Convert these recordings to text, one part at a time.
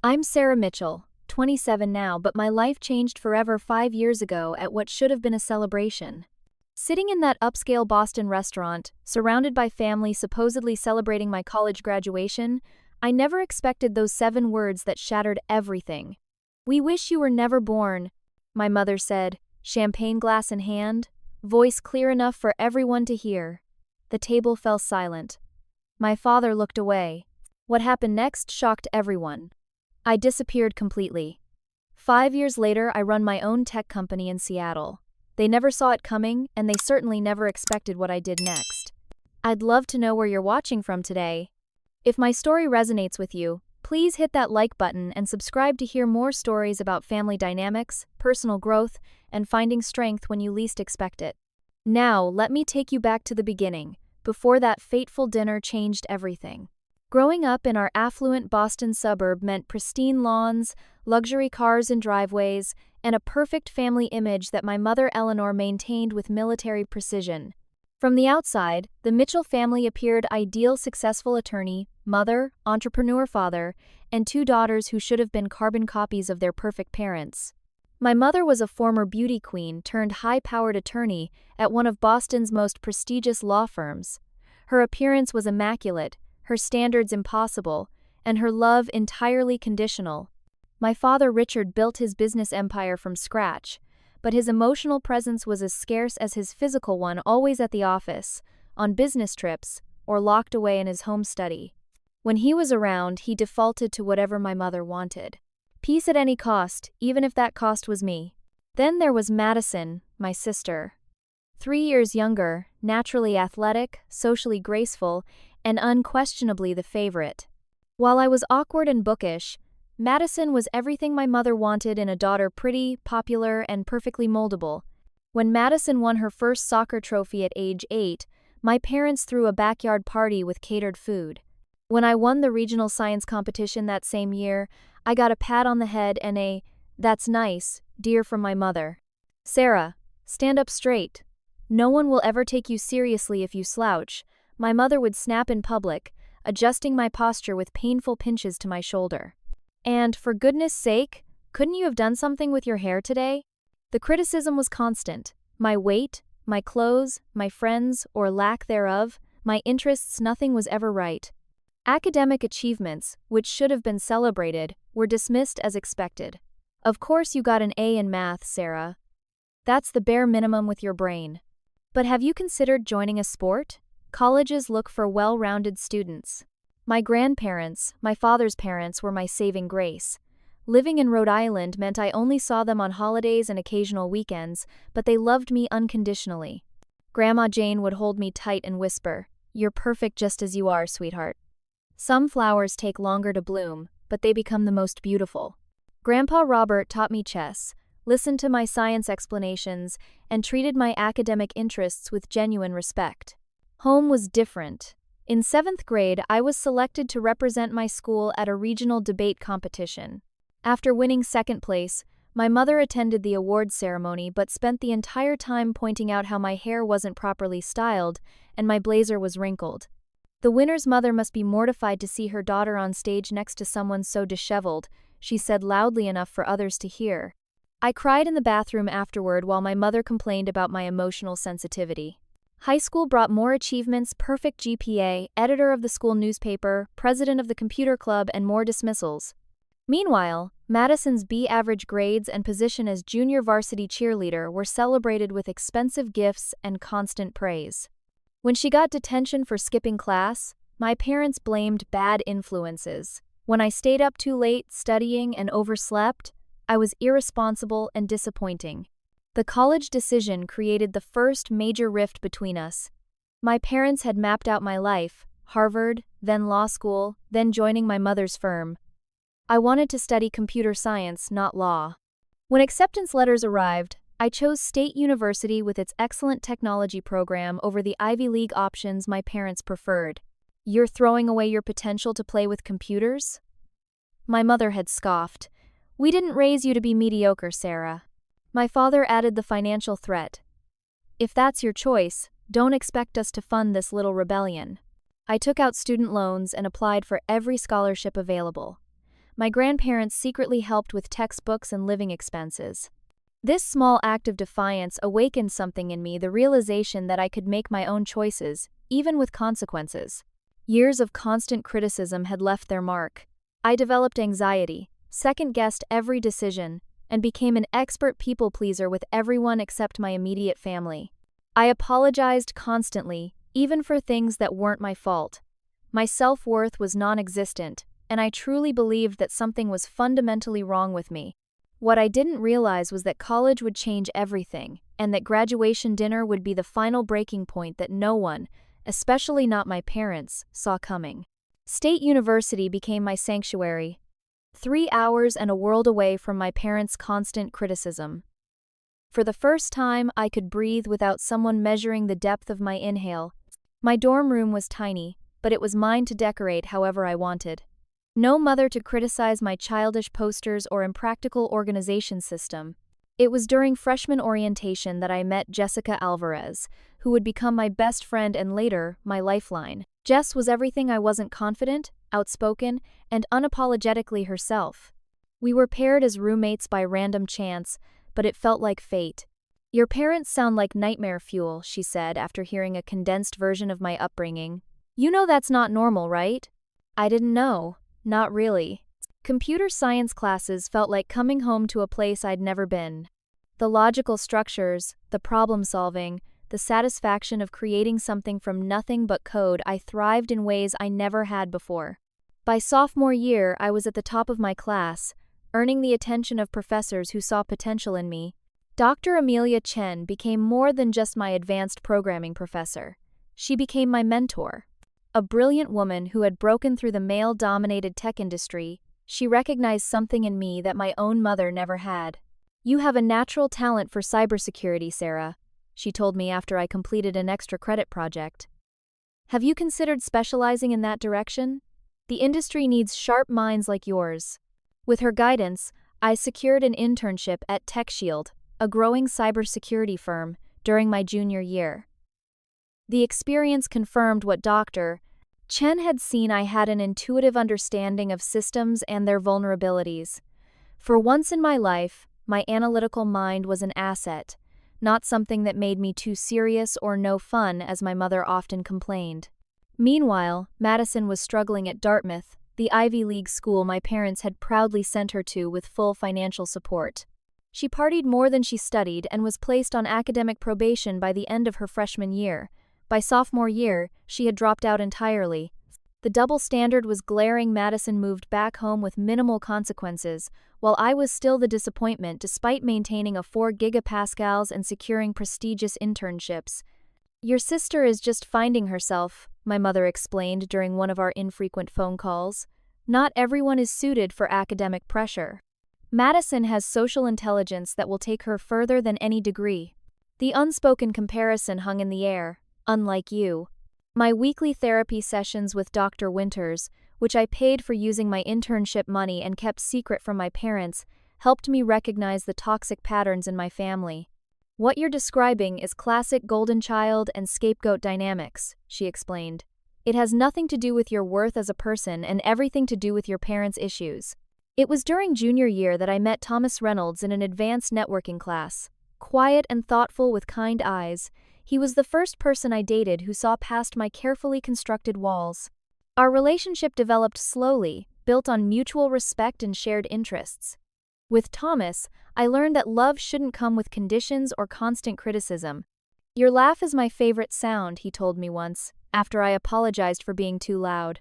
I'm Sarah Mitchell, 27 now, but my life changed forever 5 years ago at what should have been a celebration. Sitting in that upscale Boston restaurant, surrounded by family supposedly celebrating my college graduation, I never expected those 7 words that shattered everything. "We wish you were never born," my mother said, champagne glass in hand, voice clear enough for everyone to hear. The table fell silent. My father looked away. What happened next shocked everyone. I disappeared completely. 5 years later, I run my own tech company in Seattle. They never saw it coming, and they certainly never expected what I did next. I'd love to know where you're watching from today. If my story resonates with you, please hit that like button and subscribe to hear more stories about family dynamics, personal growth, and finding strength when you least expect it. Now, let me take you back to the beginning, before that fateful dinner changed everything. Growing up in our affluent Boston suburb meant pristine lawns, luxury cars and driveways, and a perfect family image that my mother Eleanor maintained with military precision. From the outside, the Mitchell family appeared ideal: successful attorney, mother, entrepreneur father, and 2 daughters who should have been carbon copies of their perfect parents. My mother was a former beauty queen turned high-powered attorney at one of Boston's most prestigious law firms. Her appearance was immaculate, her standards impossible, and her love entirely conditional. My father Richard built his business empire from scratch, but his emotional presence was as scarce as his physical one, always at the office, on business trips, or locked away in his home study. When he was around, he defaulted to whatever my mother wanted. Peace at any cost, even if that cost was me. Then there was Madison, my sister. 3 years younger, naturally athletic, socially graceful, and unquestionably the favorite. While I was awkward and bookish, Madison was everything my mother wanted in a daughter: pretty, popular, and perfectly moldable. When Madison won her first soccer trophy at age 8, my parents threw a backyard party with catered food. When I won the regional science competition that same year, I got a pat on the head and a "that's nice, dear" from my mother. "Sarah, stand up straight. No one will ever take you seriously if you slouch," my mother would snap in public, adjusting my posture with painful pinches to my shoulder. And, "for goodness sake, couldn't you have done something with your hair today?" The criticism was constant. My weight, my clothes, my friends, or lack thereof, my interests, nothing was ever right. Academic achievements, which should have been celebrated, were dismissed as expected. "Of course you got an A in math, Sarah. That's the bare minimum with your brain. But have you considered joining a sport? Colleges look for well-rounded students." My grandparents, my father's parents, were my saving grace. Living in Rhode Island meant I only saw them on holidays and occasional weekends, but they loved me unconditionally. Grandma Jane would hold me tight and whisper, "You're perfect just as you are, sweetheart. Some flowers take longer to bloom, but they become the most beautiful." Grandpa Robert taught me chess, listened to my science explanations, and treated my academic interests with genuine respect. Home was different. In 7th grade, I was selected to represent my school at a regional debate competition. After winning 2nd place, my mother attended the awards ceremony but spent the entire time pointing out how my hair wasn't properly styled and my blazer was wrinkled. "The winner's mother must be mortified to see her daughter on stage next to someone so disheveled," she said loudly enough for others to hear. I cried in the bathroom afterward while my mother complained about my emotional sensitivity. High school brought more achievements: perfect GPA, editor of the school newspaper, president of the computer club, and more dismissals. Meanwhile, Madison's B-average grades and position as junior varsity cheerleader were celebrated with expensive gifts and constant praise. When she got detention for skipping class, my parents blamed bad influences. When I stayed up too late studying and overslept, I was irresponsible and disappointing. The college decision created the first major rift between us. My parents had mapped out my life: Harvard, then law school, then joining my mother's firm. I wanted to study computer science, not law. When acceptance letters arrived, I chose State University with its excellent technology program over the Ivy League options my parents preferred. "You're throwing away your potential to play with computers?" My mother had scoffed. "We didn't raise you to be mediocre, Sarah." My father added the financial threat. "If that's your choice, don't expect us to fund this little rebellion." I took out student loans and applied for every scholarship available. my grandparents secretly helped with textbooks and living expenses. This small act of defiance awakened something in me, the realization that I could make my own choices, even with consequences. Years of constant criticism had left their mark. I developed anxiety, second-guessed every decision, and became an expert people-pleaser with everyone except my immediate family. I apologized constantly, even for things that weren't my fault. My self-worth was non-existent, and I truly believed that something was fundamentally wrong with me. What I didn't realize was that college would change everything, and that graduation dinner would be the final breaking point that no one, especially not my parents, saw coming. State University became my sanctuary. 3 hours and a world away from my parents' constant criticism. For the first time, I could breathe without someone measuring the depth of my inhale. My dorm room was tiny, but it was mine to decorate however I wanted. No mother to criticize my childish posters or impractical organization system. It was during freshman orientation that I met Jessica Alvarez, who would become my best friend and later, my lifeline. Jess was everything I wasn't: confident, outspoken, and unapologetically herself. We were paired as roommates by random chance, but it felt like fate. "Your parents sound like nightmare fuel," she said after hearing a condensed version of my upbringing. "You know that's not normal, right?" I didn't know. Not really. Computer science classes felt like coming home to a place I'd never been. The logical structures, the problem-solving, the satisfaction of creating something from nothing but code, I thrived in ways I never had before. By sophomore year, I was at the top of my class, earning the attention of professors who saw potential in me. Dr. Amelia Chen became more than just my advanced programming professor. She became my mentor. A brilliant woman who had broken through the male-dominated tech industry, she recognized something in me that my own mother never had. "You have a natural talent for cybersecurity, Sarah," she told me after I completed an extra credit project. "Have you considered specializing in that direction? The industry needs sharp minds like yours." With her guidance, I secured an internship at TechShield, a growing cybersecurity firm, during my junior year. The experience confirmed what Dr. Chen had seen. I had an intuitive understanding of systems and their vulnerabilities. For once in my life, my analytical mind was an asset, not something that made me too serious or no fun, as my mother often complained. Meanwhile, Madison was struggling at Dartmouth, the Ivy League school my parents had proudly sent her to with full financial support. She partied more than she studied and was placed on academic probation by the end of her freshman year. By sophomore year, she had dropped out entirely. The double standard was glaring. Madison moved back home with minimal consequences, while I was still the disappointment despite maintaining a 4 gigapascals and securing prestigious internships. "Your sister is just finding herself," my mother explained during one of our infrequent phone calls. "Not everyone is suited for academic pressure. Madison has social intelligence that will take her further than any degree." The unspoken comparison hung in the air. "Unlike you." My weekly therapy sessions with Dr. Winters, which I paid for using my internship money and kept secret from my parents, helped me recognize the toxic patterns in my family. "What you're describing is classic golden child and scapegoat dynamics," she explained. "It has nothing to do with your worth as a person and everything to do with your parents' issues." It was during junior year that I met Thomas Reynolds in an advanced networking class. Quiet and thoughtful with kind eyes, he was the first person I dated who saw past my carefully constructed walls. Our relationship developed slowly, built on mutual respect and shared interests. With Thomas, I learned that love shouldn't come with conditions or constant criticism. "Your laugh is my favorite sound," he told me once, after I apologized for being too loud.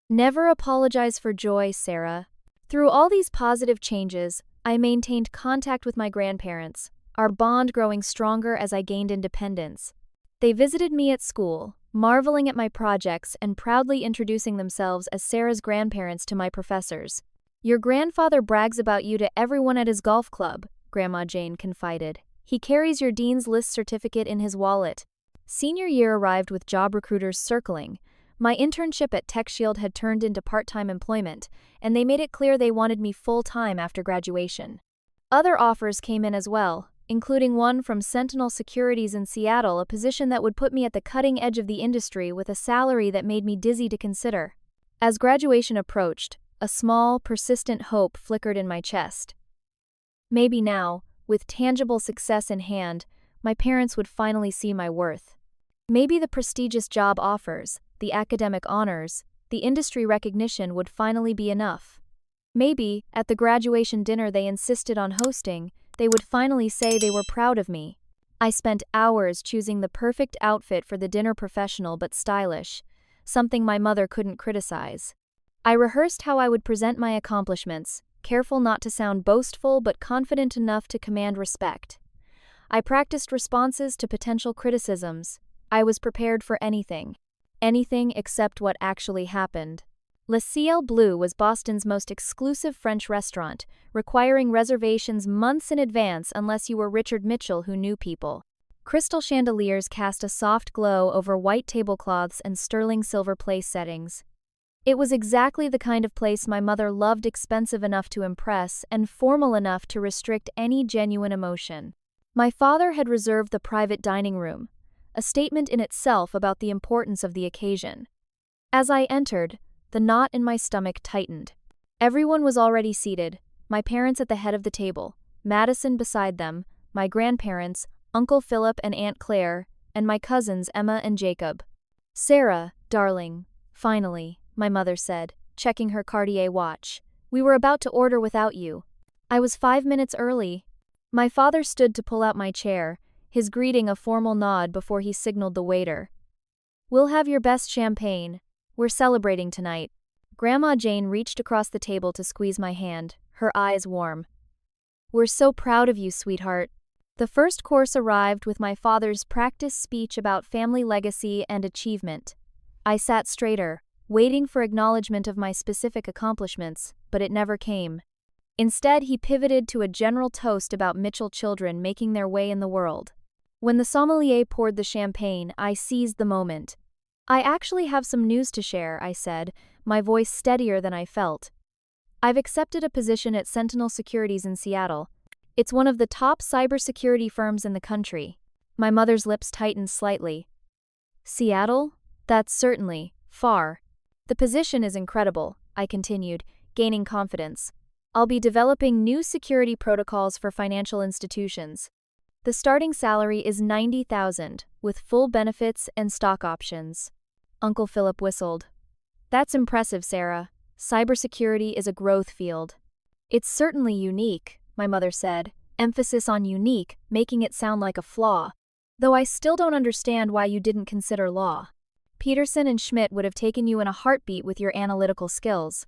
"Never apologize for joy, Sarah." Through all these positive changes, I maintained contact with my grandparents, our bond growing stronger as I gained independence. They visited me at school, marveling at my projects and proudly introducing themselves as Sarah's grandparents to my professors. "Your grandfather brags about you to everyone at his golf club," Grandma Jane confided. "He carries your Dean's List certificate in his wallet." Senior year arrived with job recruiters circling. My internship at TechShield had turned into part-time employment, and they made it clear they wanted me full-time after graduation. Other offers came in as well, including one from Sentinel Securities in Seattle, a position that would put me at the cutting edge of the industry with a salary that made me dizzy to consider. As graduation approached, A small, persistent hope flickered in my chest. Maybe now, with tangible success in hand, my parents would finally see my worth. Maybe the prestigious job offers, the academic honors, the industry recognition would finally be enough. Maybe, at the graduation dinner they insisted on hosting, they would finally say they were proud of me. I spent hours choosing the perfect outfit for the dinner, professional but stylish, something my mother couldn't criticize. I rehearsed how I would present my accomplishments, careful not to sound boastful but confident enough to command respect. I practiced responses to potential criticisms. I was prepared for anything. Anything except what actually happened. Le Ciel Bleu was Boston's most exclusive French restaurant, requiring reservations months in advance unless you were Richard Mitchell who knew people. Crystal chandeliers cast a soft glow over white tablecloths and sterling silver place settings. It was exactly the kind of place my mother loved, expensive enough to impress and formal enough to restrict any genuine emotion. My father had reserved the private dining room, a statement in itself about the importance of the occasion. As I entered, the knot in my stomach tightened. Everyone was already seated, my parents at the head of the table, Madison beside them, my grandparents, Uncle Philip and Aunt Claire, and my cousins Emma and Jacob. "Sarah, darling, finally," my mother said, checking her Cartier watch. "We were about to order without you. I was 5 minutes early." My father stood to pull out my chair, his greeting a formal nod before he signaled the waiter. "We'll have your best champagne. We're celebrating tonight." Grandma Jane reached across the table to squeeze my hand, her eyes warm. "We're so proud of you, sweetheart." The first course arrived with my father's practice speech about family legacy and achievement. I sat straighter, waiting for acknowledgement of my specific accomplishments, but it never came. Instead, he pivoted to a general toast about Mitchell children making their way in the world. When the sommelier poured the champagne, I seized the moment. "I actually have some news to share," I said, my voice steadier than I felt. "I've accepted a position at Sentinel Securities in Seattle. It's one of the top cybersecurity firms in the country." My mother's lips tightened slightly. "Seattle? That's certainly far." "The position is incredible," I continued, gaining confidence. "I'll be developing new security protocols for financial institutions. The starting salary is $90,000, with full benefits and stock options." Uncle Philip whistled. "That's impressive, Sarah. Cybersecurity is a growth field." "It's certainly unique," my mother said, emphasis on unique, making it sound like a flaw. "Though I still don't understand why you didn't consider law. Peterson and Schmidt would have taken you in a heartbeat with your analytical skills."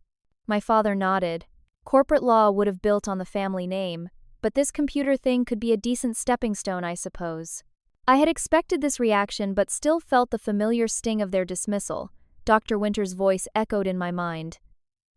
My father nodded. "Corporate law would have built on the family name, but this computer thing could be a decent stepping stone, I suppose." I had expected this reaction but still felt the familiar sting of their dismissal. Dr. Winter's voice echoed in my mind.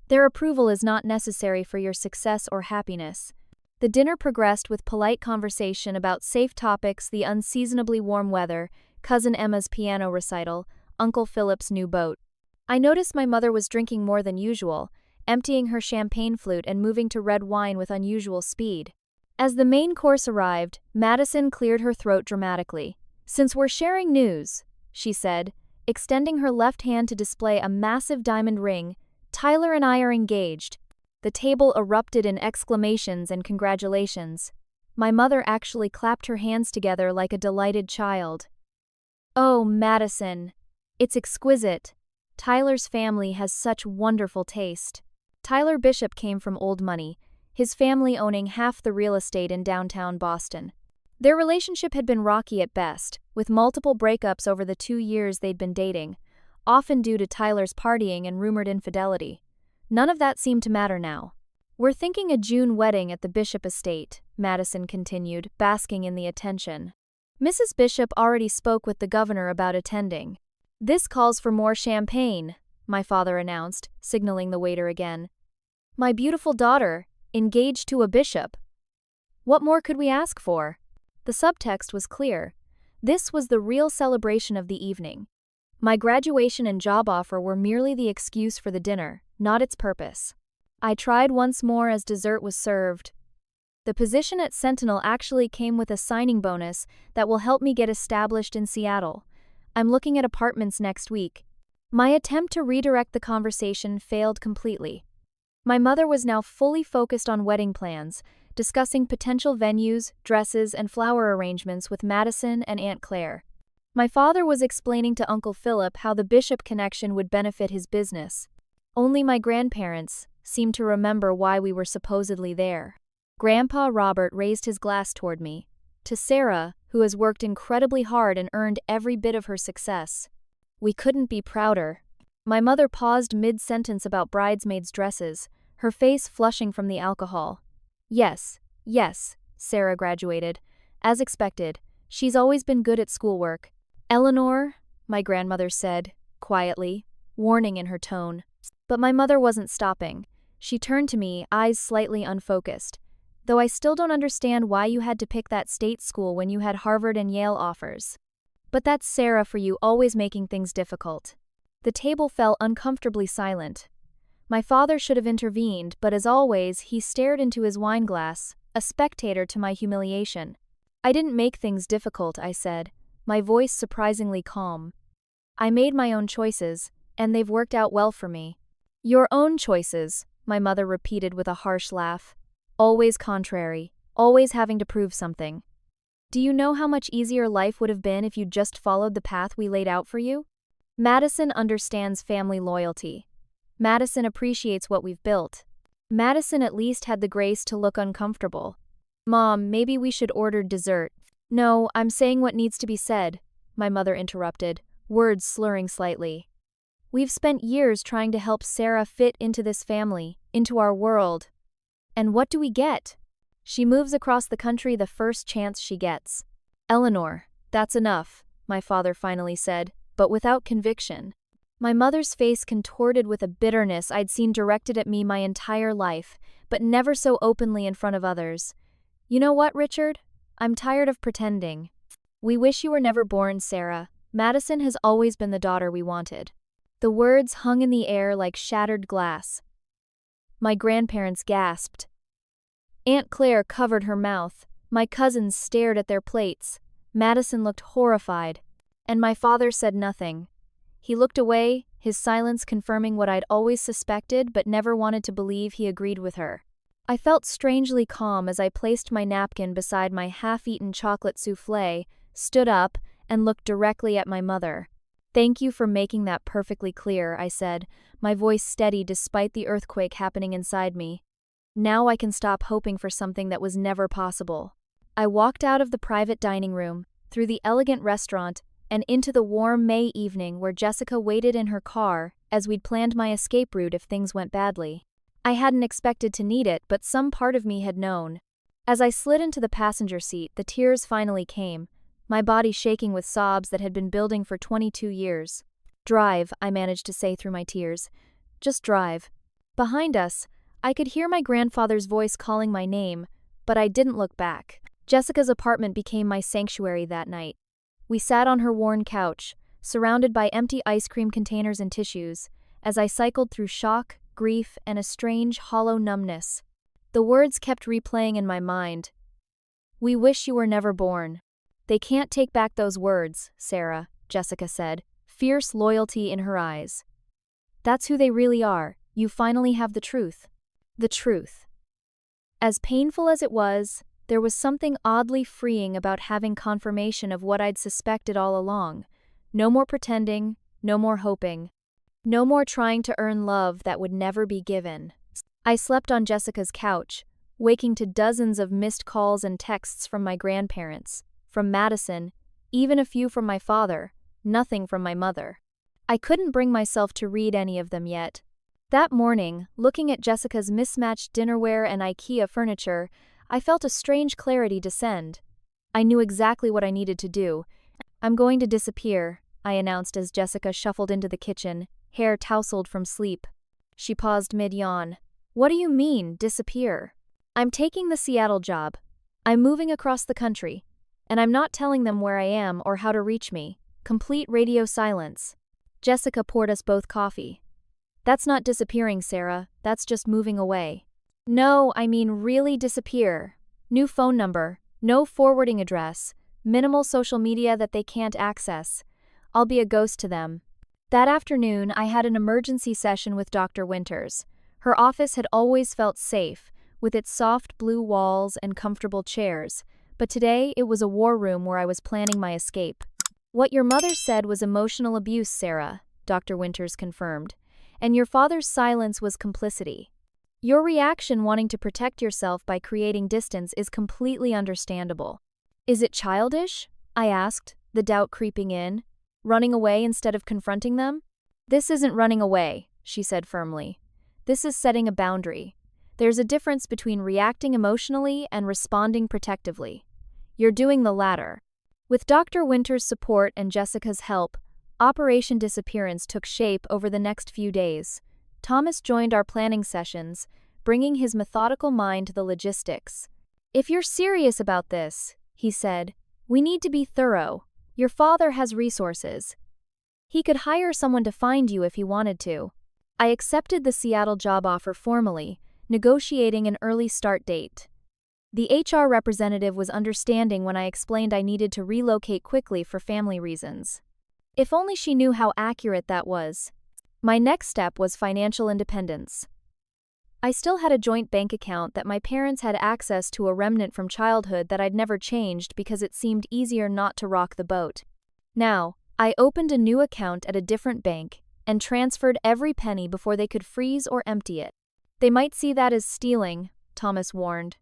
"Their approval is not necessary for your success or happiness." The dinner progressed with polite conversation about safe topics, the unseasonably warm weather, Cousin Emma's piano recital, Uncle Philip's new boat. I noticed my mother was drinking more than usual, emptying her champagne flute and moving to red wine with unusual speed. As the main course arrived, Madison cleared her throat dramatically. "Since we're sharing news," she said, extending her left hand to display a massive diamond ring, "Tyler and I are engaged." The table erupted in exclamations and congratulations. My mother actually clapped her hands together like a delighted child. "Oh, Madison. It's exquisite. Tyler's family has such wonderful taste." Tyler Bishop came from old money, his family owning half the real estate in downtown Boston. Their relationship had been rocky at best, with multiple breakups over the 2 years they'd been dating, often due to Tyler's partying and rumored infidelity. None of that seemed to matter now. "We're thinking a June wedding at the Bishop estate," Madison continued, basking in the attention. "Mrs. Bishop already spoke with the governor about attending." "This calls for more champagne," my father announced, signaling the waiter again. "My beautiful daughter, engaged to a bishop. What more could we ask for?" The subtext was clear. This was the real celebration of the evening. My graduation and job offer were merely the excuse for the dinner, not its purpose. I tried once more as dessert was served. The position at Sentinel actually came with a signing bonus that will help me get established in Seattle. I'm looking at apartments next week. My attempt to redirect the conversation failed completely. My mother was now fully focused on wedding plans, discussing potential venues, dresses, and flower arrangements with Madison and Aunt Claire. My father was explaining to Uncle Philip how the Bishop connection would benefit his business. Only my grandparents seemed to remember why we were supposedly there. Grandpa Robert raised his glass toward me. To Sarah, who has worked incredibly hard and earned every bit of her success. We couldn't be prouder. My mother paused mid-sentence about bridesmaids' dresses, her face flushing from the alcohol. Yes, Sarah graduated. As expected, she's always been good at schoolwork. Eleanor, my grandmother said, quietly, warning in her tone. But my mother wasn't stopping. She turned to me, eyes slightly unfocused. Though I still don't understand why you had to pick that state school when you had Harvard and Yale offers. But that's Sarah for you, always making things difficult. The table fell uncomfortably silent. My father should have intervened, but as always, he stared into his wine glass, a spectator to my humiliation. I didn't make things difficult, I said, my voice surprisingly calm. I made my own choices, and they've worked out well for me. Your own choices, my mother repeated with a harsh laugh. Always contrary, always having to prove something. Do you know how much easier life would have been if you'd just followed the path we laid out for you? Madison understands family loyalty. Madison appreciates what we've built. Madison at least had the grace to look uncomfortable. Mom, maybe we should order dessert. No, I'm saying what needs to be said, my mother interrupted, words slurring slightly. We've spent years trying to help Sarah fit into this family, into our world. And what do we get? She moves across the country the first chance she gets. Eleanor, that's enough, my father finally said, but without conviction. My mother's face contorted with a bitterness I'd seen directed at me my entire life, but never so openly in front of others. You know what, Richard? I'm tired of pretending. We wish you were never born, Sarah. Madison has always been the daughter we wanted. The words hung in the air like shattered glass. My grandparents gasped. Aunt Claire covered her mouth. My cousins stared at their plates. Madison looked horrified. And my father said nothing. He looked away, his silence confirming what I'd always suspected but never wanted to believe he agreed with her. I felt strangely calm as I placed my napkin beside my half-eaten chocolate soufflé, stood up, and looked directly at my mother. Thank you for making that perfectly clear, I said, my voice steady despite the earthquake happening inside me. Now I can stop hoping for something that was never possible. I walked out of the private dining room, through the elegant restaurant, and into the warm May evening where Jessica waited in her car, as we'd planned my escape route if things went badly. I hadn't expected to need it, but some part of me had known. As I slid into the passenger seat, the tears finally came, my body shaking with sobs that had been building for 22 years. Drive, I managed to say through my tears. Just drive. Behind us, I could hear my grandfather's voice calling my name, but I didn't look back. Jessica's apartment became my sanctuary that night. We sat on her worn couch, surrounded by empty ice cream containers and tissues, as I cycled through shock, grief, and a strange, hollow numbness. The words kept replaying in my mind. We wish you were never born. They can't take back those words, Sarah, Jessica said, fierce loyalty in her eyes. That's who they really are. You finally have the truth. The truth. As painful as it was, there was something oddly freeing about having confirmation of what I'd suspected all along. No more pretending, no more hoping. No more trying to earn love that would never be given. I slept on Jessica's couch, waking to dozens of missed calls and texts from my grandparents, from Madison, even a few from my father, nothing from my mother. I couldn't bring myself to read any of them yet. That morning, looking at Jessica's mismatched dinnerware and IKEA furniture, I felt a strange clarity descend. I knew exactly what I needed to do. I'm going to disappear, I announced as Jessica shuffled into the kitchen, hair tousled from sleep. She paused mid-yawn. What do you mean, disappear? I'm taking the Seattle job. I'm moving across the country. And I'm not telling them where I am or how to reach me. Complete radio silence. Jessica poured us both coffee. That's not disappearing, Sarah. That's just moving away. No, I mean really disappear. New phone number, no forwarding address, minimal social media that they can't access. I'll be a ghost to them. That afternoon, I had an emergency session with Dr. Winters. Her office had always felt safe, with its soft blue walls and comfortable chairs, but today it was a war room where I was planning my escape. "What your mother said was emotional abuse, Sarah," Dr. Winters confirmed, "and your father's silence was complicity. Your reaction wanting to protect yourself by creating distance is completely understandable." "Is it childish?" I asked, the doubt creeping in. "Running away instead of confronting them?" "This isn't running away," she said firmly. "This is setting a boundary. There's a difference between reacting emotionally and responding protectively. You're doing the latter." With Dr. Winter's support and Jessica's help, Operation Disappearance took shape over the next few days. Thomas joined our planning sessions, bringing his methodical mind to the logistics. "If you're serious about this," he said, "we need to be thorough. Your father has resources. He could hire someone to find you if he wanted to." I accepted the Seattle job offer formally, negotiating an early start date. The HR representative was understanding when I explained I needed to relocate quickly for family reasons. If only she knew how accurate that was. My next step was financial independence. I still had a joint bank account that my parents had access to, a remnant from childhood that I'd never changed because it seemed easier not to rock the boat. Now, I opened a new account at a different bank and transferred every penny before they could freeze or empty it. "They might see that as stealing," Thomas warned.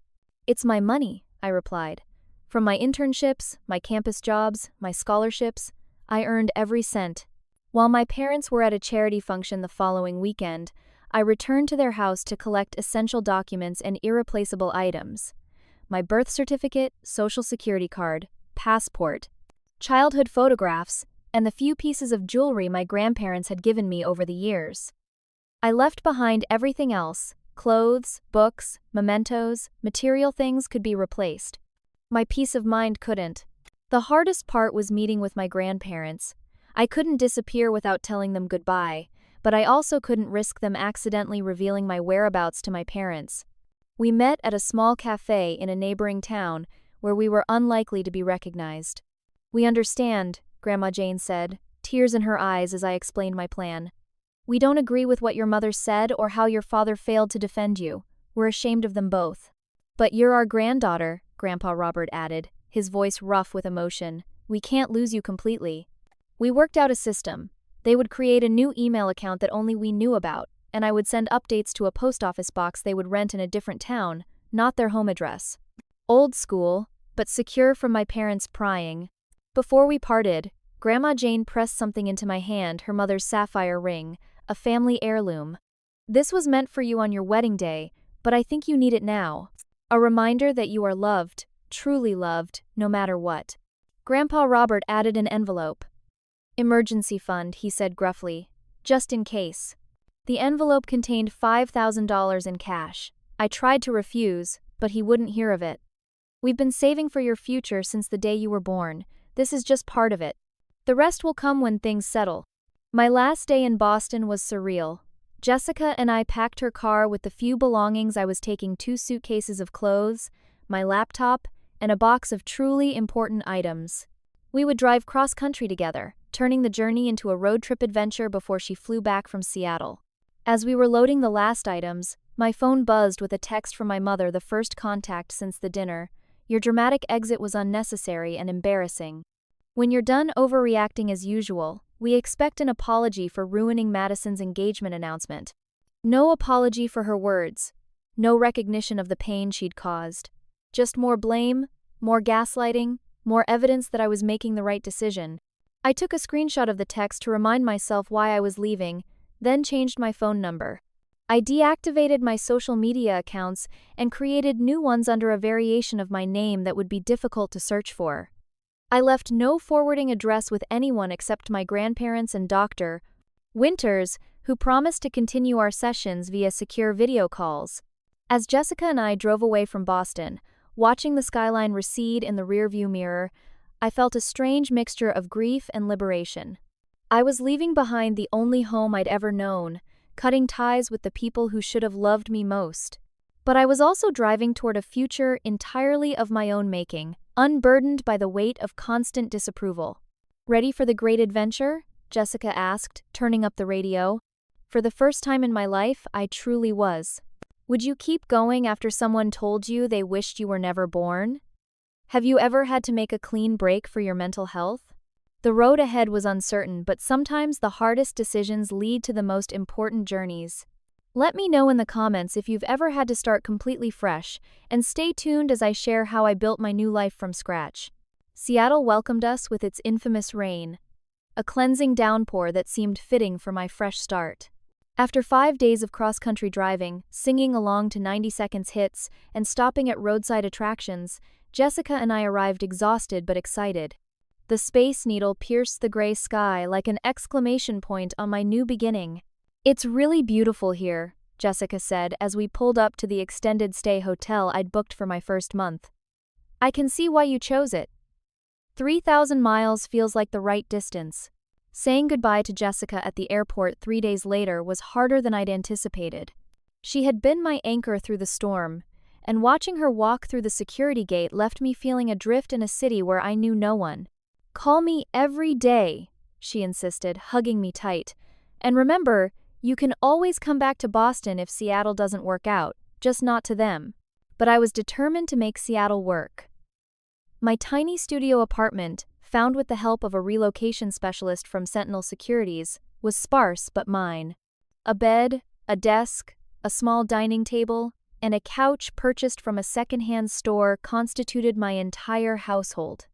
"It's my money," I replied. "From my internships, my campus jobs, my scholarships, I earned every cent." While my parents were at a charity function the following weekend, I returned to their house to collect essential documents and irreplaceable items: my birth certificate, social security card, passport, childhood photographs, and the few pieces of jewelry my grandparents had given me over the years. I left behind everything else: clothes, books, mementos. Material things could be replaced. My peace of mind couldn't. The hardest part was meeting with my grandparents. I couldn't disappear without telling them goodbye, but I also couldn't risk them accidentally revealing my whereabouts to my parents. We met at a small cafe in a neighboring town where we were unlikely to be recognized. "We understand," Grandma Jane said, tears in her eyes as I explained my plan. "We don't agree with what your mother said or how your father failed to defend you. We're ashamed of them both." "But you're our granddaughter," Grandpa Robert added, his voice rough with emotion. "We can't lose you completely." We worked out a system. They would create a new email account that only we knew about, and I would send updates to a post office box they would rent in a different town, not their home address. Old school, but secure from my parents' prying. Before we parted, Grandma Jane pressed something into my hand, her mother's sapphire ring, a family heirloom. "This was meant for you on your wedding day, but I think you need it now. A reminder that you are loved, truly loved, no matter what." Grandpa Robert added an envelope. "Emergency fund," he said gruffly. "Just in case." The envelope contained $5,000 in cash. I tried to refuse, but he wouldn't hear of it. "We've been saving for your future since the day you were born. This is just part of it. The rest will come when things settle." My last day in Boston was surreal. Jessica and I packed her car with the few belongings I was taking: 2 suitcases of clothes, my laptop, and a box of truly important items. We would drive cross-country together, turning the journey into a road trip adventure before she flew back from Seattle. As we were loading the last items, my phone buzzed with a text from my mother, the first contact since the dinner. "Your dramatic exit was unnecessary and embarrassing. When you're done overreacting as usual, we expect an apology for ruining Madison's engagement announcement." No apology for her words. No recognition of the pain she'd caused. Just more blame, more gaslighting, more evidence that I was making the right decision. I took a screenshot of the text to remind myself why I was leaving, then changed my phone number. I deactivated my social media accounts and created new ones under a variation of my name that would be difficult to search for. I left no forwarding address with anyone except my grandparents and Dr. Winters, who promised to continue our sessions via secure video calls. As Jessica and I drove away from Boston, watching the skyline recede in the rearview mirror, I felt a strange mixture of grief and liberation. I was leaving behind the only home I'd ever known, cutting ties with the people who should have loved me most. But I was also driving toward a future entirely of my own making, unburdened by the weight of constant disapproval. "Ready for the great adventure?" Jessica asked, turning up the radio. For For the first time in my life, I truly was. Would you keep going after someone told you they wished you were never born? Have you ever had to make a clean break for your mental health? The road ahead was uncertain, but sometimes the hardest decisions lead to the most important journeys. Let me know in the comments if you've ever had to start completely fresh, and stay tuned as I share how I built my new life from scratch. Seattle welcomed us with its infamous rain, a cleansing downpour that seemed fitting for my fresh start. After 5 days of cross-country driving, singing along to 90 seconds hits, and stopping at roadside attractions, Jessica and I arrived exhausted but excited. The Space Needle pierced the gray sky like an exclamation point on my new beginning. "It's really beautiful here," Jessica said as we pulled up to the extended stay hotel I'd booked for my first month. "I can see why you chose it. 3,000 miles feels like the right distance." Saying goodbye to Jessica at the airport 3 days later was harder than I'd anticipated. She had been my anchor through the storm, and watching her walk through the security gate left me feeling adrift in a city where I knew no one. "Call me every day," she insisted, hugging me tight. "And remember, you can always come back to Boston if Seattle doesn't work out, just not to them." But I was determined to make Seattle work. My tiny studio apartment, found with the help of a relocation specialist from Sentinel Securities, was sparse but mine. A bed, a desk, a small dining table, and a couch purchased from a secondhand store constituted my entire household.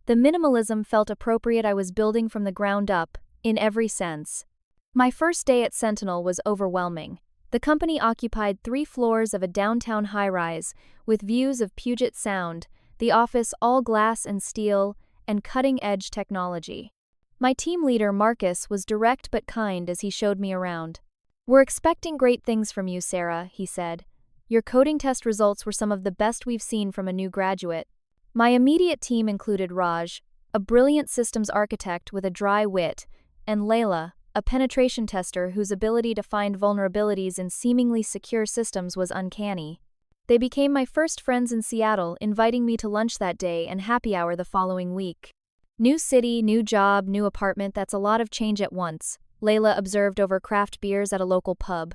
The minimalism felt appropriate. I was building from the ground up, in every sense. My first day at Sentinel was overwhelming. The company occupied 3 floors of a downtown high-rise, with views of Puget Sound, the office all glass and steel, and cutting-edge technology. My team leader, Marcus, was direct but kind as he showed me around. "We're expecting great things from you, Sarah," he said. "Your coding test results were some of the best we've seen from a new graduate." My immediate team included Raj, a brilliant systems architect with a dry wit, and Layla, a penetration tester whose ability to find vulnerabilities in seemingly secure systems was uncanny. They became my first friends in Seattle, inviting me to lunch that day and happy hour the following week. "New city, new job, new apartment, that's a lot of change at once," Layla observed over craft beers at a local pub.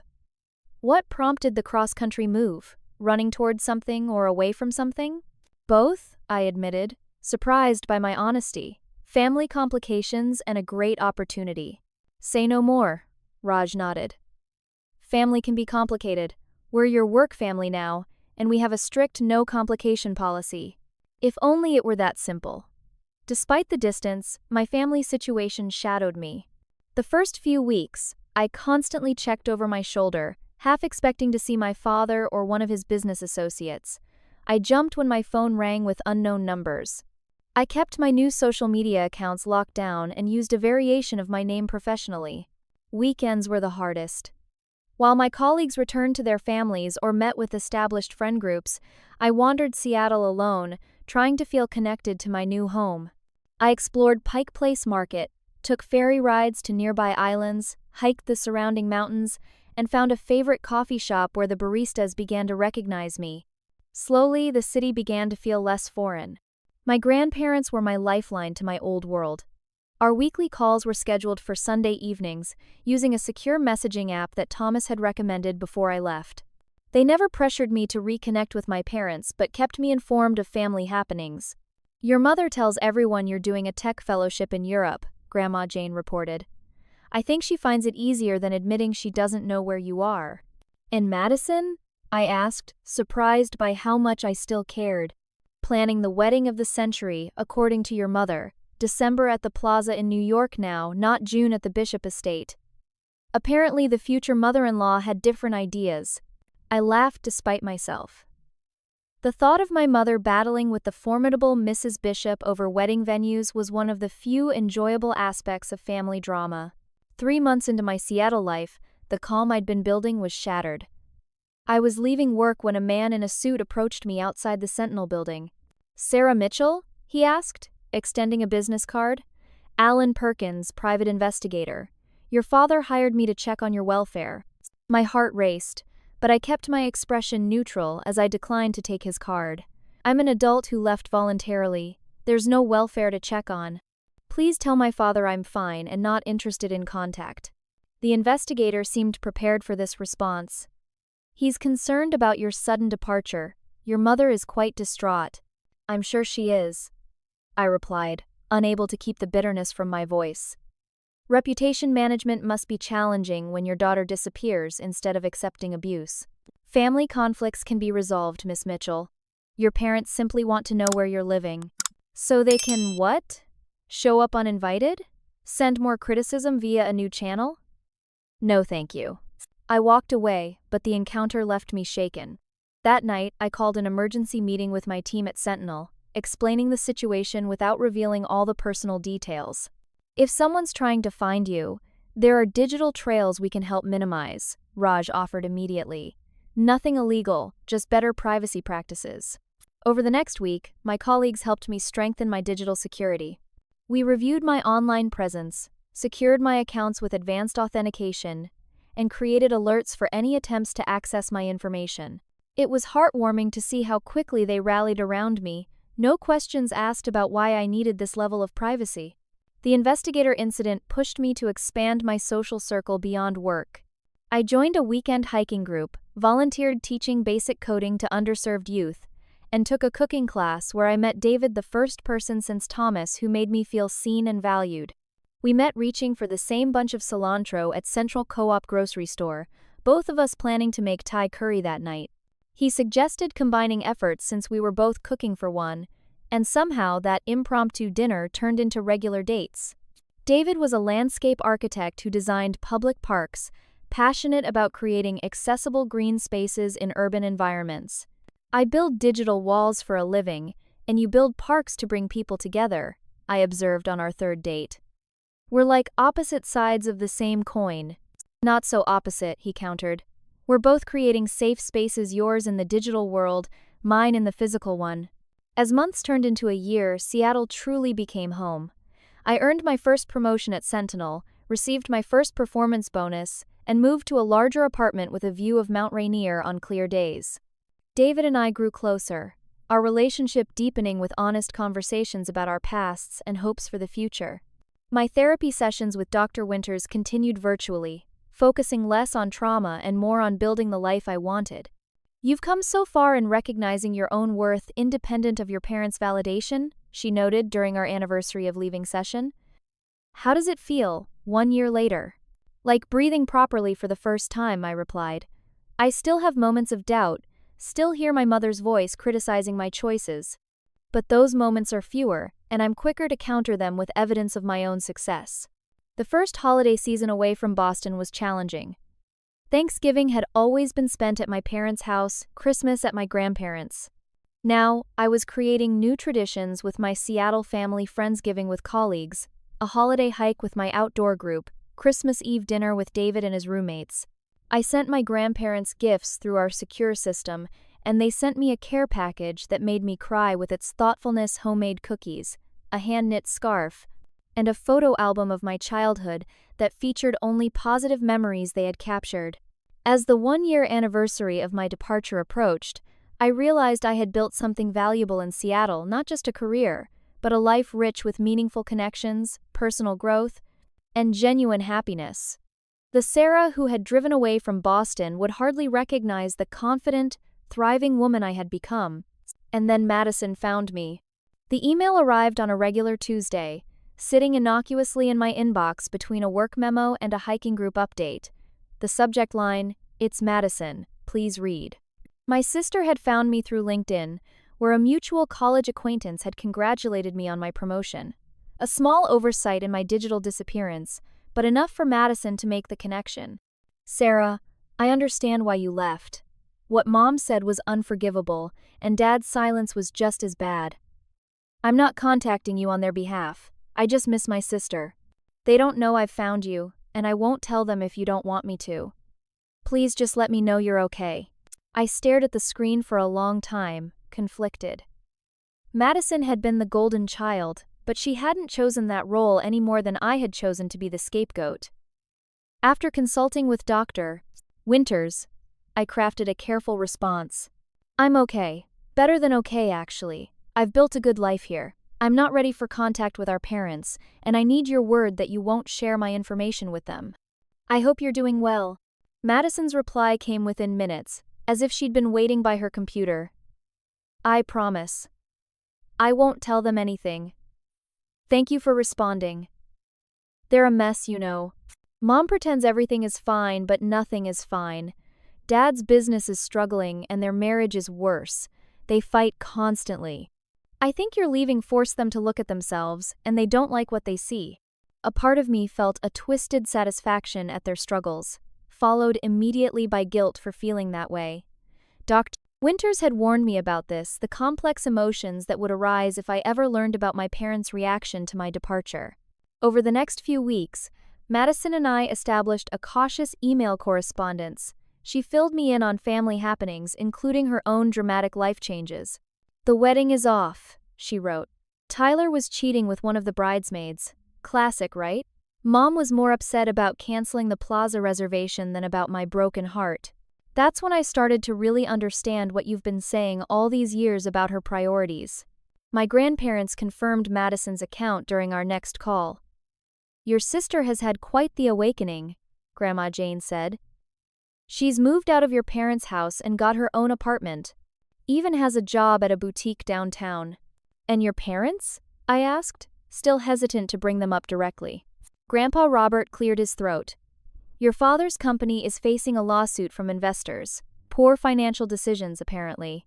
"What prompted the cross-country move? Running towards something or away from something?" "Both," I admitted, surprised by my honesty. "Family complications and a great opportunity." "Say no more," Raj nodded. "Family can be complicated. We're your work family now, and we have a strict no-complication policy." If only it were that simple. Despite the distance, my family situation shadowed me. The first few weeks, I constantly checked over my shoulder, half expecting to see my father or one of his business associates. I jumped when my phone rang with unknown numbers. I kept my new social media accounts locked down and used a variation of my name professionally. Weekends were the hardest. While my colleagues returned to their families or met with established friend groups, I wandered Seattle alone, trying to feel connected to my new home. I explored Pike Place Market, took ferry rides to nearby islands, hiked the surrounding mountains, and found a favorite coffee shop where the baristas began to recognize me. Slowly, the city began to feel less foreign. My grandparents were my lifeline to my old world. Our weekly calls were scheduled for Sunday evenings, using a secure messaging app that Thomas had recommended before I left. They never pressured me to reconnect with my parents, but kept me informed of family happenings. "Your mother tells everyone you're doing a tech fellowship in Europe," Grandma Jane reported. "I think she finds it easier than admitting she doesn't know where you are." "In Madison?" I asked, surprised by how much I still cared. "Planning the wedding of the century, according to your mother. December at the plaza in New York now, not June at the Bishop estate." Apparently, the future mother-in-law had different ideas. I laughed despite myself. The thought of my mother battling with the formidable Mrs. Bishop over wedding venues was one of the few enjoyable aspects of family drama. 3 months into my Seattle life, the calm I'd been building was shattered. I was leaving work when a man in a suit approached me outside the Sentinel building. "Sarah Mitchell?" he asked, extending a business card. "Alan Perkins, private investigator. Your father hired me to check on your welfare." My heart raced, but I kept my expression neutral as I declined to take his card. "I'm an adult who left voluntarily. There's no welfare to check on. Please tell my father I'm fine and not interested in contact." The investigator seemed prepared for this response. "He's concerned about your sudden departure. Your mother is quite distraught." "I'm sure she is," I replied, unable to keep the bitterness from my voice. Reputation management must be challenging when your daughter disappears instead of accepting abuse. Family conflicts can be resolved, Miss Mitchell. Your parents simply want to know where you're living. So they can what? Show up uninvited? Send more criticism via a new channel? No, thank you. I walked away, but the encounter left me shaken. That night, I called an emergency meeting with my team at Sentinel, explaining the situation without revealing all the personal details. If someone's trying to find you, there are digital trails we can help minimize, Raj offered immediately. Nothing illegal, just better privacy practices. Over the next week, my colleagues helped me strengthen my digital security. We reviewed my online presence, secured my accounts with advanced authentication, and created alerts for any attempts to access my information. It was heartwarming to see how quickly they rallied around me, no questions asked about why I needed this level of privacy. The investigator incident pushed me to expand my social circle beyond work. I joined a weekend hiking group, volunteered teaching basic coding to underserved youth, and took a cooking class where I met David, the first person since Thomas who made me feel seen and valued. We met reaching for the same bunch of cilantro at Central Co-op grocery store, both of us planning to make Thai curry that night. He suggested combining efforts since we were both cooking for one, and somehow that impromptu dinner turned into regular dates. David was a landscape architect who designed public parks, passionate about creating accessible green spaces in urban environments. I build digital walls for a living, and you build parks to bring people together, I observed on our third date. We're like opposite sides of the same coin. Not so opposite, he countered. We're both creating safe spaces, yours in the digital world, mine in the physical one. As months turned into a year, Seattle truly became home. I earned my first promotion at Sentinel, received my first performance bonus, and moved to a larger apartment with a view of Mount Rainier on clear days. David and I grew closer, our relationship deepening with honest conversations about our pasts and hopes for the future. My therapy sessions with Dr. Winters continued virtually, focusing less on trauma and more on building the life I wanted. You've come so far in recognizing your own worth independent of your parents' validation, she noted during our anniversary of leaving session. How does it feel, 1 year later? Like breathing properly for the first time, I replied. I still have moments of doubt, still hear my mother's voice criticizing my choices. But those moments are fewer, and I'm quicker to counter them with evidence of my own success. The first holiday season away from Boston was challenging. Thanksgiving had always been spent at my parents' house, Christmas at my grandparents'. Now, I was creating new traditions with my Seattle family, Friendsgiving with colleagues, a holiday hike with my outdoor group, Christmas Eve dinner with David and his roommates. I sent my grandparents gifts through our secure system, and they sent me a care package that made me cry with its thoughtfulness: homemade cookies, a hand-knit scarf, and a photo album of my childhood that featured only positive memories they had captured. As the 1-year anniversary of my departure approached, I realized I had built something valuable in Seattle, not just a career, but a life rich with meaningful connections, personal growth, and genuine happiness. The Sarah who had driven away from Boston would hardly recognize the confident, thriving woman I had become. And then Madison found me. The email arrived on a regular Tuesday, sitting innocuously in my inbox between a work memo and a hiking group update. The subject line, "It's Madison, please read." My sister had found me through LinkedIn, where a mutual college acquaintance had congratulated me on my promotion. A small oversight in my digital disappearance, but enough for Madison to make the connection. "Sarah, I understand why you left. What Mom said was unforgivable, and Dad's silence was just as bad. I'm not contacting you on their behalf. I just miss my sister. They don't know I've found you, and I won't tell them if you don't want me to. Please just let me know you're okay." I stared at the screen for a long time, conflicted. Madison had been the golden child, but she hadn't chosen that role any more than I had chosen to be the scapegoat. After consulting with Dr. Winters, I crafted a careful response. "I'm okay. Better than okay, actually. I've built a good life here. I'm not ready for contact with our parents, and I need your word that you won't share my information with them." I hope you're doing well. Madison's reply came within minutes, as if she'd been waiting by her computer. I promise. I won't tell them anything. Thank you for responding. They're a mess, you know. Mom pretends everything is fine, but nothing is fine. Dad's business is struggling, and their marriage is worse. They fight constantly. I think your leaving forced them to look at themselves, and they don't like what they see. A part of me felt a twisted satisfaction at their struggles, followed immediately by guilt for feeling that way. Dr. Winters had warned me about this, the complex emotions that would arise if I ever learned about my parents' reaction to my departure. Over the next few weeks, Madison and I established a cautious email correspondence. She filled me in on family happenings, including her own dramatic life changes. The wedding is off, she wrote. Tyler was cheating with one of the bridesmaids. Classic, right? Mom was more upset about canceling the plaza reservation than about my broken heart. That's when I started to really understand what you've been saying all these years about her priorities. My grandparents confirmed Madison's account during our next call. Your sister has had quite the awakening, Grandma Jane said. She's moved out of your parents' house and got her own apartment. Even has a job at a boutique downtown. And your parents? I asked, still hesitant to bring them up directly. Grandpa Robert cleared his throat. Your father's company is facing a lawsuit from investors. Poor financial decisions, apparently.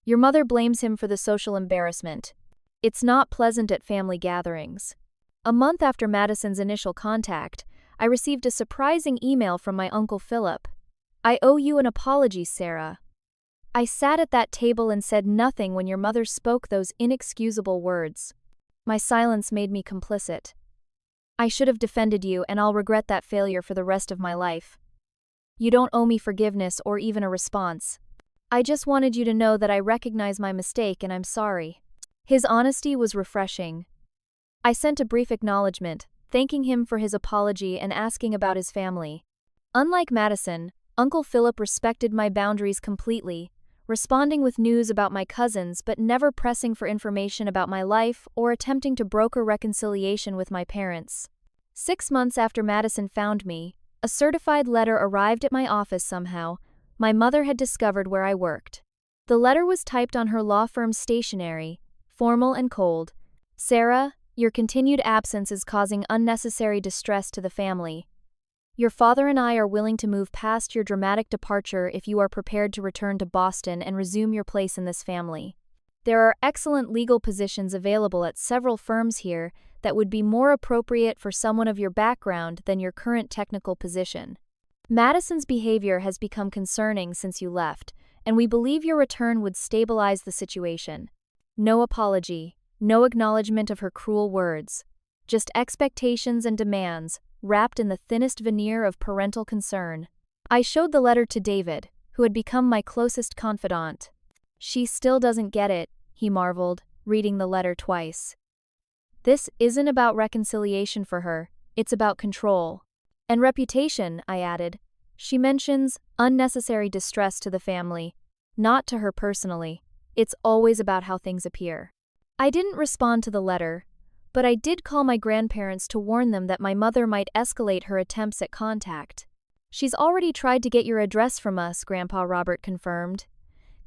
Your mother blames him for the social embarrassment. It's not pleasant at family gatherings. A month after Madison's initial contact, I received a surprising email from my Uncle Philip. I owe you an apology, Sarah. I sat at that table and said nothing when your mother spoke those inexcusable words. My silence made me complicit. I should have defended you, and I'll regret that failure for the rest of my life. You don't owe me forgiveness or even a response. I just wanted you to know that I recognize my mistake and I'm sorry. His honesty was refreshing. I sent a brief acknowledgement, thanking him for his apology and asking about his family. Unlike Madison, Uncle Philip respected my boundaries completely, responding with news about my cousins but never pressing for information about my life or attempting to broker reconciliation with my parents. 6 months after Madison found me, a certified letter arrived at my office somehow. My mother had discovered where I worked. The letter was typed on her law firm's stationery, formal and cold. Sarah, your continued absence is causing unnecessary distress to the family. Your father and I are willing to move past your dramatic departure if you are prepared to return to Boston and resume your place in this family. There are excellent legal positions available at several firms here that would be more appropriate for someone of your background than your current technical position. Madison's behavior has become concerning since you left, and we believe your return would stabilize the situation. No apology, no acknowledgement of her cruel words. Just expectations and demands, wrapped in the thinnest veneer of parental concern. I showed the letter to David, who had become my closest confidant. She still doesn't get it, he marveled, reading the letter twice. This isn't about reconciliation for her, it's about control. And reputation, I added. She mentions unnecessary distress to the family, not to her personally. It's always about how things appear. I didn't respond to the letter, but I did call my grandparents to warn them that my mother might escalate her attempts at contact. She's already tried to get your address from us, Grandpa Robert confirmed.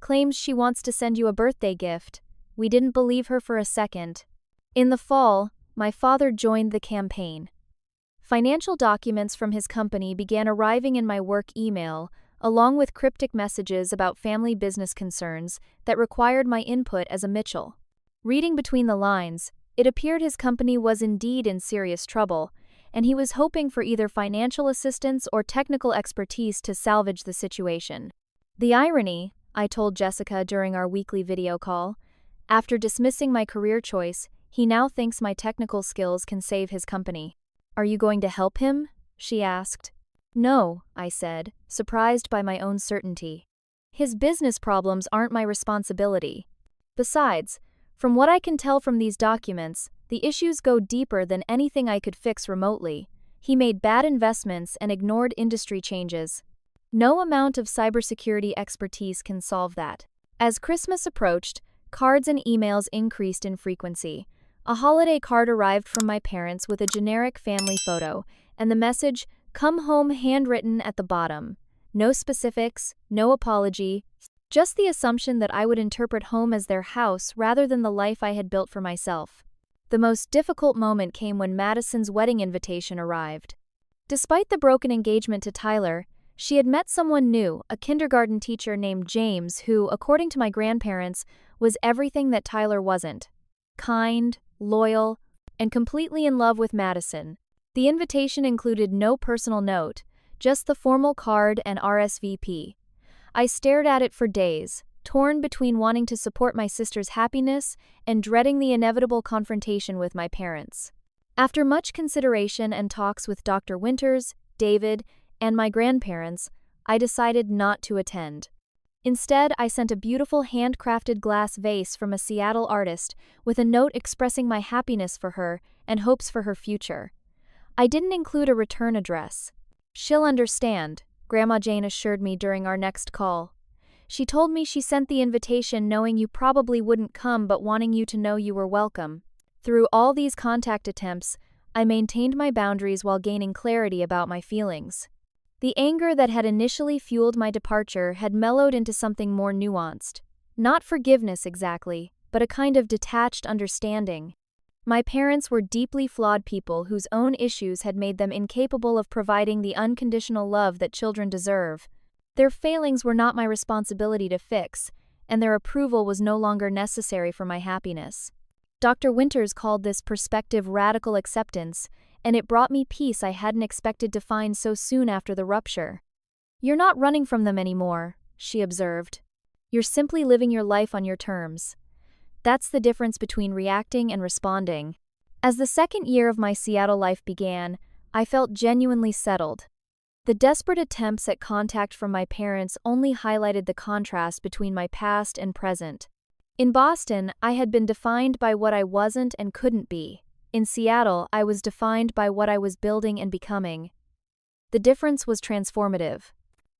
Claims she wants to send you a birthday gift. We didn't believe her for a second. In the fall, my father joined the campaign. Financial documents from his company began arriving in my work email, along with cryptic messages about family business concerns that required my input as a Mitchell. Reading between the lines, it appeared his company was indeed in serious trouble, and he was hoping for either financial assistance or technical expertise to salvage the situation. The irony, I told Jessica during our weekly video call, after dismissing my career choice, he now thinks my technical skills can save his company. Are you going to help him? She asked. No, I said, surprised by my own certainty. His business problems aren't my responsibility. Besides, from what I can tell from these documents, the issues go deeper than anything I could fix remotely. He made bad investments and ignored industry changes. No amount of cybersecurity expertise can solve that. As Christmas approached, cards and emails increased in frequency. A holiday card arrived from my parents with a generic family photo, and the message, Come home handwritten at the bottom. No specifics, no apology, just the assumption that I would interpret home as their house rather than the life I had built for myself. The most difficult moment came when Madison's wedding invitation arrived. Despite the broken engagement to Tyler, she had met someone new, a kindergarten teacher named James who, according to my grandparents, was everything that Tyler wasn't. Kind, loyal, and completely in love with Madison. The invitation included no personal note, just the formal card and RSVP. I stared at it for days, torn between wanting to support my sister's happiness and dreading the inevitable confrontation with my parents. After much consideration and talks with Dr. Winters, David, and my grandparents, I decided not to attend. Instead, I sent a beautiful handcrafted glass vase from a Seattle artist with a note expressing my happiness for her and hopes for her future. I didn't include a return address. "She'll understand," Grandma Jane assured me during our next call. She told me she sent the invitation knowing you probably wouldn't come but wanting you to know you were welcome. Through all these contact attempts, I maintained my boundaries while gaining clarity about my feelings. The anger that had initially fueled my departure had mellowed into something more nuanced. Not forgiveness exactly, but a kind of detached understanding. My parents were deeply flawed people whose own issues had made them incapable of providing the unconditional love that children deserve. Their failings were not my responsibility to fix, and their approval was no longer necessary for my happiness. Dr. Winters called this perspective radical acceptance, and it brought me peace I hadn't expected to find so soon after the rupture. "You're not running from them anymore," she observed. "You're simply living your life on your terms." That's the difference between reacting and responding. As the second year of my Seattle life began, I felt genuinely settled. The desperate attempts at contact from my parents only highlighted the contrast between my past and present. In Boston, I had been defined by what I wasn't and couldn't be. In Seattle, I was defined by what I was building and becoming. The difference was transformative.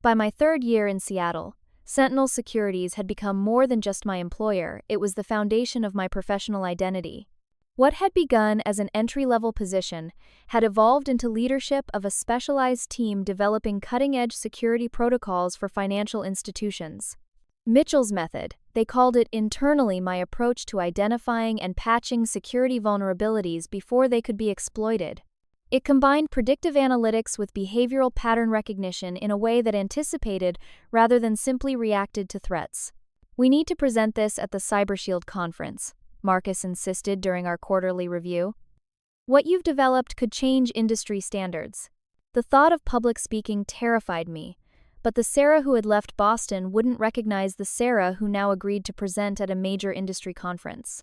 By my third year in Seattle, Sentinel Securities had become more than just my employer, it was the foundation of my professional identity. What had begun as an entry-level position had evolved into leadership of a specialized team developing cutting-edge security protocols for financial institutions. Mitchell's method, they called it internally, my approach to identifying and patching security vulnerabilities before they could be exploited. It combined predictive analytics with behavioral pattern recognition in a way that anticipated rather than simply reacted to threats. "We need to present this at the CyberShield conference," Marcus insisted during our quarterly review. "What you've developed could change industry standards." The thought of public speaking terrified me, but the Sarah who had left Boston wouldn't recognize the Sarah who now agreed to present at a major industry conference.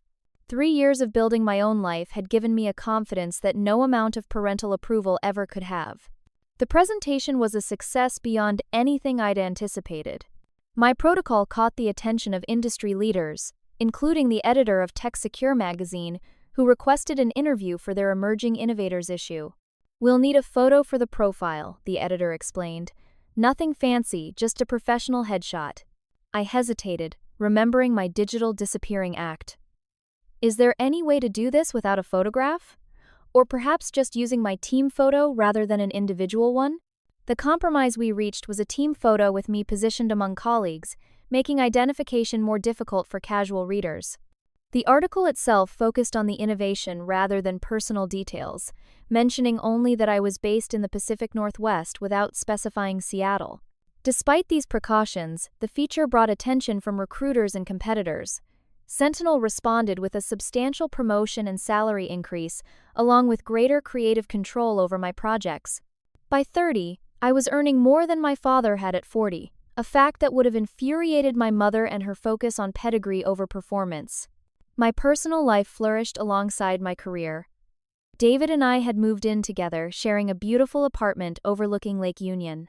3 years of building my own life had given me a confidence that no amount of parental approval ever could have. The presentation was a success beyond anything I'd anticipated. My protocol caught the attention of industry leaders, including the editor of Tech Secure magazine, who requested an interview for their Emerging Innovators issue. "We'll need a photo for the profile," the editor explained. "Nothing fancy, just a professional headshot." I hesitated, remembering my digital disappearing act. Is there any way to do this without a photograph? Or perhaps just using my team photo rather than an individual one? The compromise we reached was a team photo with me positioned among colleagues, making identification more difficult for casual readers. The article itself focused on the innovation rather than personal details, mentioning only that I was based in the Pacific Northwest without specifying Seattle. Despite these precautions, the feature brought attention from recruiters and competitors. Sentinel responded with a substantial promotion and salary increase, along with greater creative control over my projects. By 30, I was earning more than my father had at 40, a fact that would have infuriated my mother and her focus on pedigree over performance. My personal life flourished alongside my career. David and I had moved in together, sharing a beautiful apartment overlooking Lake Union.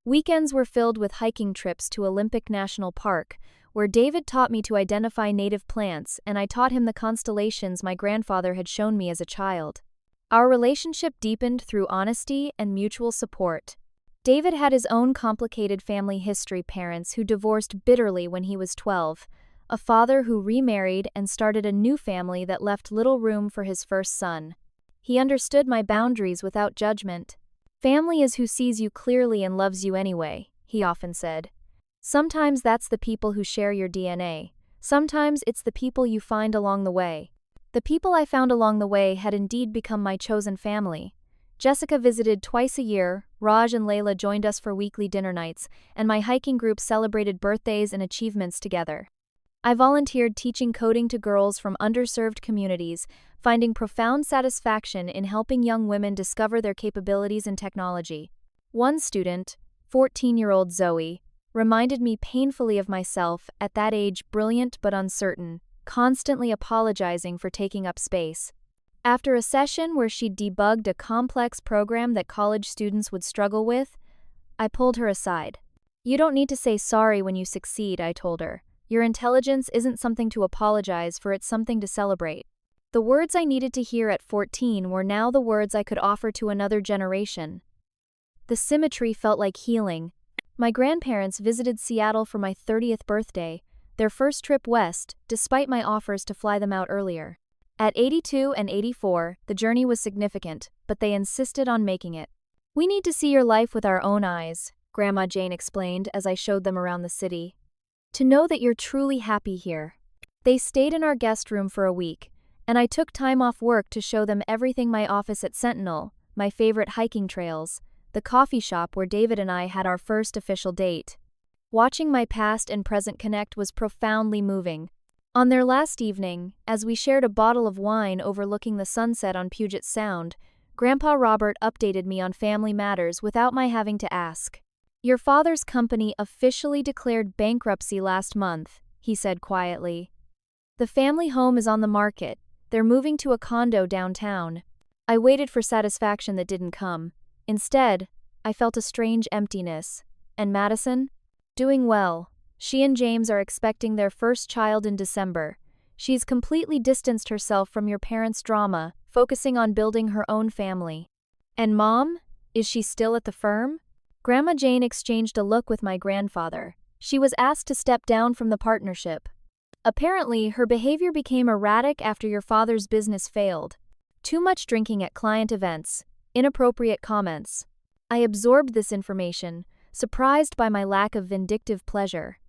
Weekends were filled with hiking trips to Olympic National Park, where David taught me to identify native plants and I taught him the constellations my grandfather had shown me as a child. Our relationship deepened through honesty and mutual support. David had his own complicated family history, parents who divorced bitterly when he was 12, a father who remarried and started a new family that left little room for his first son. He understood my boundaries without judgment. Family is who sees you clearly and loves you anyway, he often said. Sometimes that's the people who share your DNA. Sometimes it's the people you find along the way. The people I found along the way had indeed become my chosen family. Jessica visited twice a year, Raj and Layla joined us for weekly dinner nights, and my hiking group celebrated birthdays and achievements together. I volunteered teaching coding to girls from underserved communities, finding profound satisfaction in helping young women discover their capabilities in technology. One student, 14-year-old Zoe, reminded me painfully of myself, at that age brilliant but uncertain, constantly apologizing for taking up space. After a session where she debugged a complex program that college students would struggle with, I pulled her aside. "You don't need to say sorry when you succeed," I told her. "Your intelligence isn't something to apologize for, it's something to celebrate." The words I needed to hear at 14 were now the words I could offer to another generation. The symmetry felt like healing. My grandparents visited Seattle for my 30th birthday, their first trip west, despite my offers to fly them out earlier. At 82 and 84, the journey was significant, but they insisted on making it. "We need to see your life with our own eyes," Grandma Jane explained as I showed them around the city. "To know that you're truly happy here." They stayed in our guest room for a week, and I took time off work to show them everything: my office at Sentinel, my favorite hiking trails, the coffee shop where David and I had our first official date. Watching my past and present connect was profoundly moving. On their last evening, as we shared a bottle of wine overlooking the sunset on Puget Sound, Grandpa Robert updated me on family matters without my having to ask. "Your father's company officially declared bankruptcy last month," he said quietly. "The family home is on the market. They're moving to a condo downtown." I waited for satisfaction that didn't come. Instead, I felt a strange emptiness. "And Madison?" "Doing well. She and James are expecting their first child in December. She's completely distanced herself from your parents' drama, focusing on building her own family." "And Mom? Is she still at the firm?" Grandma Jane exchanged a look with my grandfather. "She was asked to step down from the partnership. Apparently, her behavior became erratic after your father's business failed. Too much drinking at client events, inappropriate comments." I absorbed this information, surprised by my lack of vindictive pleasure.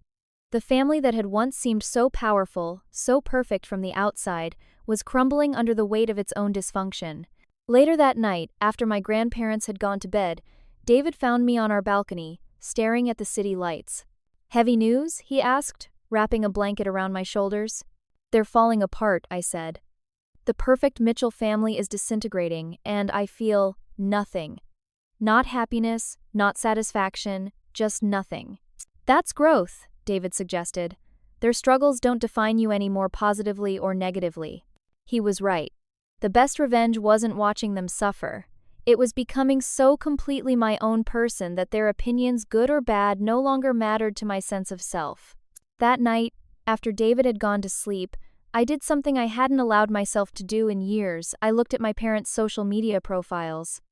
The family that had once seemed so powerful, so perfect from the outside, was crumbling under the weight of its own dysfunction. Later that night, after my grandparents had gone to bed, David found me on our balcony, staring at the city lights. "Heavy news?" he asked, wrapping a blanket around my shoulders. "They're falling apart," I said. "The perfect Mitchell family is disintegrating, and I feel nothing. Not happiness, not satisfaction, just nothing." "That's growth," David suggested. "Their struggles don't define you any more positively or negatively." He was right. The best revenge wasn't watching them suffer. It was becoming so completely my own person that their opinions, good or bad, no longer mattered to my sense of self. That night, after David had gone to sleep, I did something I hadn't allowed myself to do in years. I looked at my parents' social media profiles.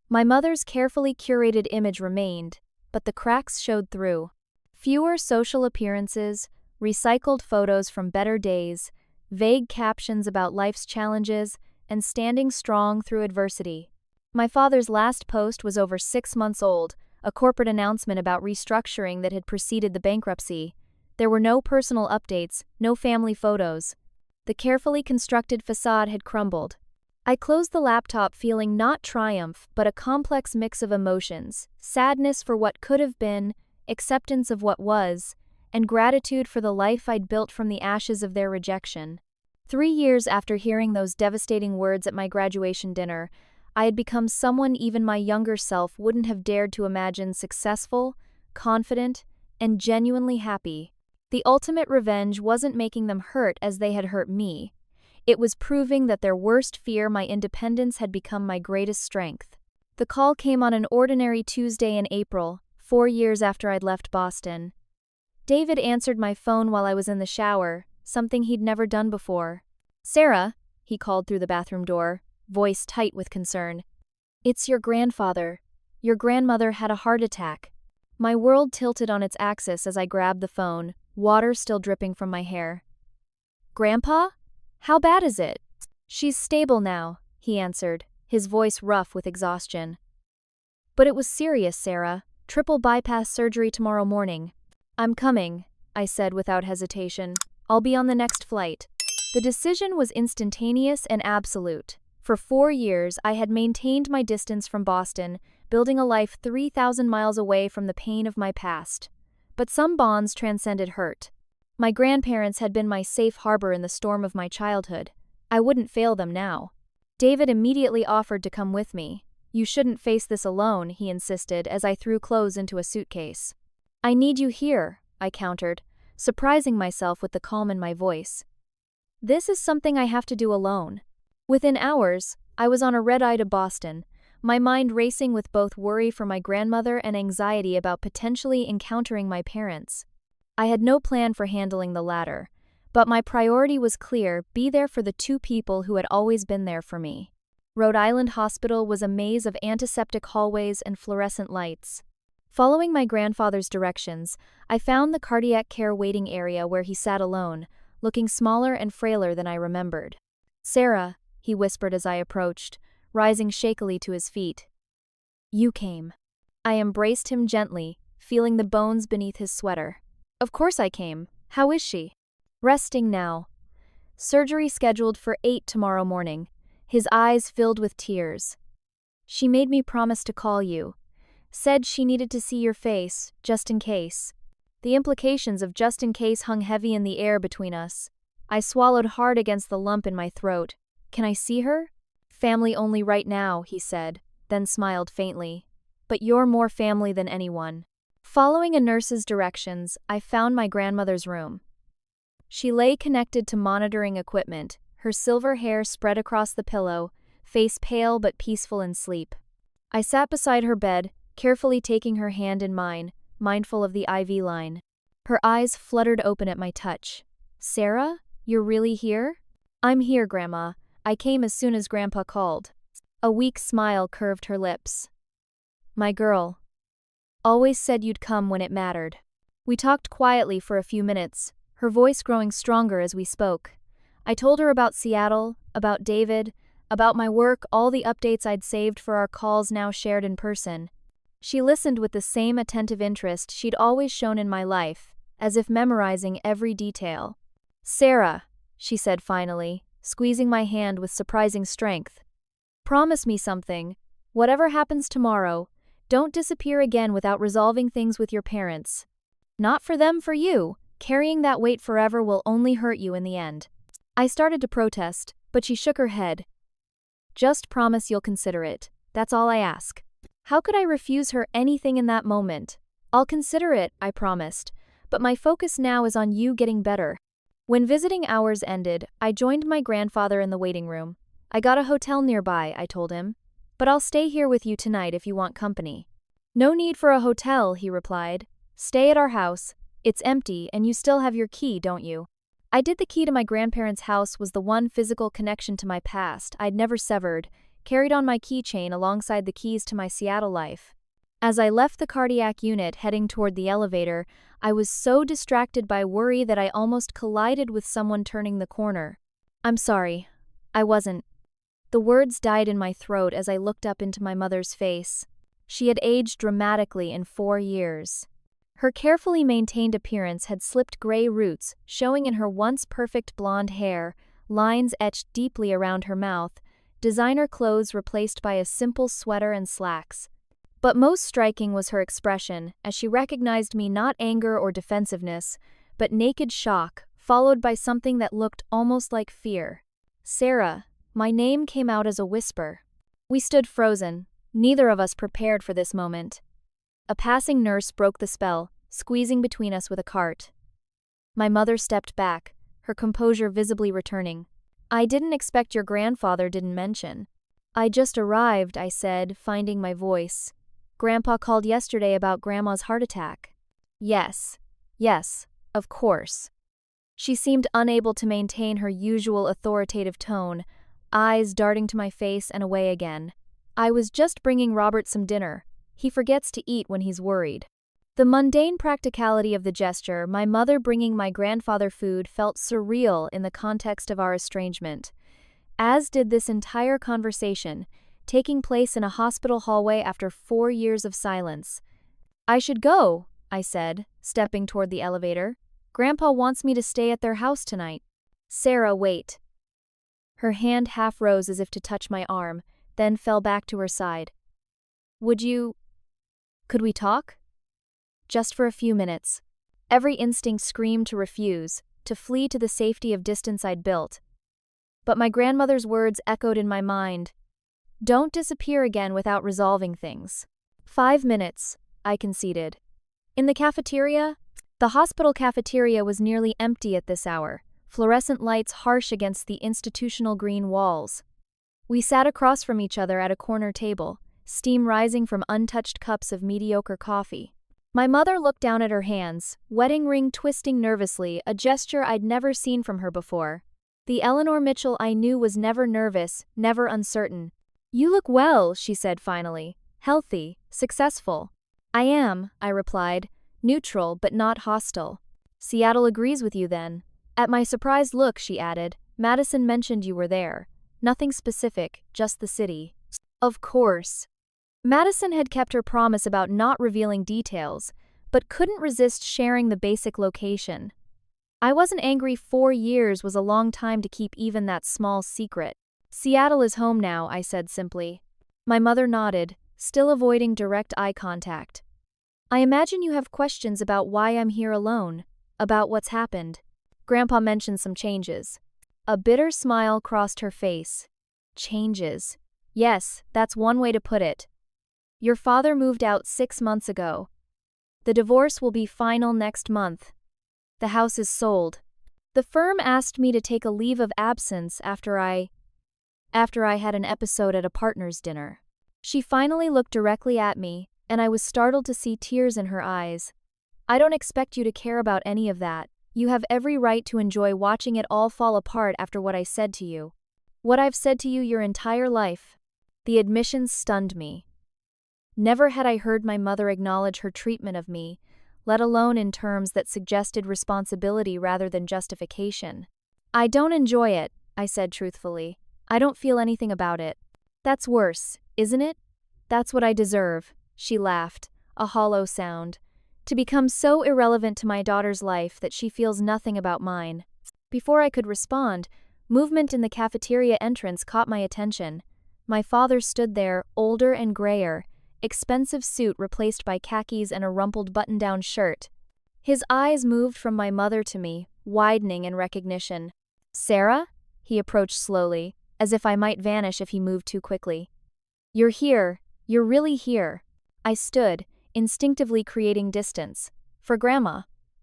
My mother's carefully curated image remained, but the cracks showed through. Fewer social appearances, recycled photos from better days, vague captions about life's challenges, and standing strong through adversity. My father's last post was over 6 months old, a corporate announcement about restructuring that had preceded the bankruptcy. There were no personal updates, no family photos. The carefully constructed facade had crumbled. I closed the laptop feeling not triumph, but a complex mix of emotions: sadness for what could have been, acceptance of what was, and gratitude for the life I'd built from the ashes of their rejection. 3 years after hearing those devastating words at my graduation dinner, I had become someone even my younger self wouldn't have dared to imagine: successful, confident, and genuinely happy. The ultimate revenge wasn't making them hurt as they had hurt me. It was proving that their worst fear, my independence, had become my greatest strength. The call came on an ordinary Tuesday in April, 4 years after I'd left Boston. David answered my phone while I was in the shower, something he'd never done before. "Sarah," he called through the bathroom door, voice tight with concern. "It's your grandfather. Your grandmother had a heart attack." My world tilted on its axis as I grabbed the phone, water still dripping from my hair. "Grandpa? How bad is it?" "She's stable now," he answered, his voice rough with exhaustion. But it was serious, Sarah. Triple bypass surgery tomorrow morning. I'm coming, I said without hesitation. I'll be on the next flight. The decision was instantaneous and absolute. For 4 years, I had maintained my distance from Boston, building a life 3,000 miles away from the pain of my past. But some bonds transcended hurt. My grandparents had been my safe harbor in the storm of my childhood. I wouldn't fail them now. David immediately offered to come with me. You shouldn't face this alone, he insisted as I threw clothes into a suitcase. I need you here, I countered, surprising myself with the calm in my voice. This is something I have to do alone. Within hours, I was on a red-eye to Boston, my mind racing with both worry for my grandmother and anxiety about potentially encountering my parents. I had no plan for handling the latter, but my priority was clear: be there for the 2 people who had always been there for me. Rhode Island Hospital was a maze of antiseptic hallways and fluorescent lights. Following my grandfather's directions, I found the cardiac care waiting area where he sat alone, looking smaller and frailer than I remembered. Sarah, he whispered as I approached, rising shakily to his feet. You came. I embraced him gently, feeling the bones beneath his sweater. Of course I came. How is she? Resting now. Surgery scheduled for 8 tomorrow morning. His eyes filled with tears. She made me promise to call you. Said she needed to see your face, just in case. The implications of just in case hung heavy in the air between us. I swallowed hard against the lump in my throat. Can I see her? Family only right now, he said, then smiled faintly. But you're more family than anyone. Following a nurse's directions, I found my grandmother's room. She lay connected to monitoring equipment, her silver hair spread across the pillow, face pale but peaceful in sleep. I sat beside her bed, carefully taking her hand in mine, mindful of the IV line. Her eyes fluttered open at my touch. Sarah, you're really here? I'm here, Grandma. I came as soon as Grandpa called. A weak smile curved her lips. My girl. Always said you'd come when it mattered. We talked quietly for a few minutes, her voice growing stronger as we spoke. I told her about Seattle, about David, about my work, all the updates I'd saved for our calls now shared in person. She listened with the same attentive interest she'd always shown in my life, as if memorizing every detail. Sarah, she said finally, squeezing my hand with surprising strength. Promise me something. Whatever happens tomorrow, don't disappear again without resolving things with your parents. Not for them, for you. Carrying that weight forever will only hurt you in the end. I started to protest, but she shook her head. Just promise you'll consider it. That's all I ask. How could I refuse her anything in that moment? I'll consider it, I promised, but my focus now is on you getting better. When visiting hours ended, I joined my grandfather in the waiting room. I got a hotel nearby, I told him, but I'll stay here with you tonight if you want company. No need for a hotel, he replied. Stay at our house. It's empty and you still have your key, don't you? I did. The key to my grandparents' house was the one physical connection to my past I'd never severed, carried on my keychain alongside the keys to my Seattle life. As I left the cardiac unit heading toward the elevator, I was so distracted by worry that I almost collided with someone turning the corner. I'm sorry. I wasn't. The words died in my throat as I looked up into my mother's face. She had aged dramatically in 4 years. Her carefully maintained appearance had slipped gray roots, showing in her once perfect blonde hair, lines etched deeply around her mouth, designer clothes replaced by a simple sweater and slacks. But most striking was her expression, as she recognized me, not anger or defensiveness, but naked shock, followed by something that looked almost like fear. Sarah, my name came out as a whisper. We stood frozen, neither of us prepared for this moment. A passing nurse broke the spell, squeezing between us with a cart. My mother stepped back, her composure visibly returning. I didn't expect your grandfather didn't mention. I just arrived, I said, finding my voice. Grandpa called yesterday about Grandma's heart attack. Yes, of course. She seemed unable to maintain her usual authoritative tone, eyes darting to my face and away again. I was just bringing Robert some dinner. He forgets to eat when he's worried. The mundane practicality of the gesture, my mother bringing my grandfather food, felt surreal in the context of our estrangement. As did this entire conversation, taking place in a hospital hallway after 4 years of silence. I should go, I said, stepping toward the elevator. Grandpa wants me to stay at their house tonight. Sarah, wait. Her hand half rose as if to touch my arm, then fell back to her side. Could we talk? Just for a few minutes. Every instinct screamed to refuse, to flee to the safety of distance I'd built. But my grandmother's words echoed in my mind. Don't disappear again without resolving things. 5 minutes, I conceded. In the cafeteria? The hospital cafeteria was nearly empty at this hour, fluorescent lights harsh against the institutional green walls. We sat across from each other at a corner table, steam rising from untouched cups of mediocre coffee. My mother looked down at her hands, wedding ring twisting nervously, a gesture I'd never seen from her before. The Eleanor Mitchell I knew was never nervous, never uncertain. You look well, she said finally. Healthy, successful. I am, I replied, neutral but not hostile. Seattle agrees with you then. At my surprised look, she added, Madison mentioned you were there. Nothing specific, just the city. Of course. Madison had kept her promise about not revealing details, but couldn't resist sharing the basic location. I wasn't angry. 4 years was a long time to keep even that small secret. Seattle is home now, I said simply. My mother nodded, still avoiding direct eye contact. I imagine you have questions about why I'm here alone, about what's happened. Grandpa mentioned some changes. A bitter smile crossed her face. Changes. Yes, that's one way to put it. Your father moved out 6 months ago. The divorce will be final next month. The house is sold. The firm asked me to take a leave of absence after I had an episode at a partner's dinner. She finally looked directly at me, and I was startled to see tears in her eyes. I don't expect you to care about any of that. You have every right to enjoy watching it all fall apart after what I said to you. What I've said to you your entire life. The admission stunned me. Never had I heard my mother acknowledge her treatment of me, let alone in terms that suggested responsibility rather than justification. I don't enjoy it, I said truthfully. I don't feel anything about it. That's worse, isn't it? That's what I deserve, she laughed, a hollow sound. To become so irrelevant to my daughter's life that she feels nothing about mine. Before I could respond, movement in the cafeteria entrance caught my attention. My father stood there, older and grayer, expensive suit replaced by khakis and a rumpled button-down shirt. His eyes moved from my mother to me, widening in recognition. Sarah? He approached slowly, as if I might vanish if he moved too quickly. You're here. You're really here. I stood, instinctively creating distance. For Grandma.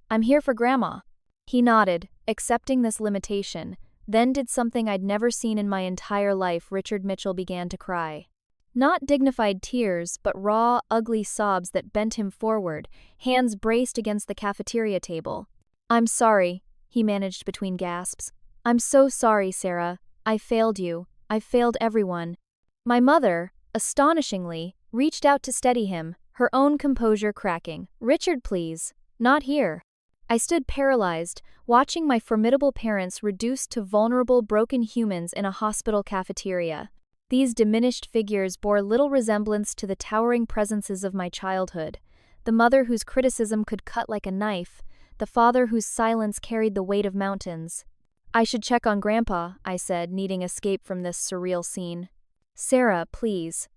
I'm here for Grandma. He nodded, accepting this limitation, then did something I'd never seen in my entire life. Richard Mitchell began to cry. Not dignified tears, but raw, ugly sobs that bent him forward, hands braced against the cafeteria table. I'm sorry, he managed between gasps. I'm so sorry, Sarah. I failed you. I failed everyone. My mother, astonishingly, reached out to steady him, her own composure cracking. Richard, please. Not here. I stood paralyzed, watching my formidable parents reduced to vulnerable, broken humans in a hospital cafeteria. These diminished figures bore little resemblance to the towering presences of my childhood, the mother whose criticism could cut like a knife, the father whose silence carried the weight of mountains. I should check on Grandpa, I said, needing escape from this surreal scene. Sarah, please.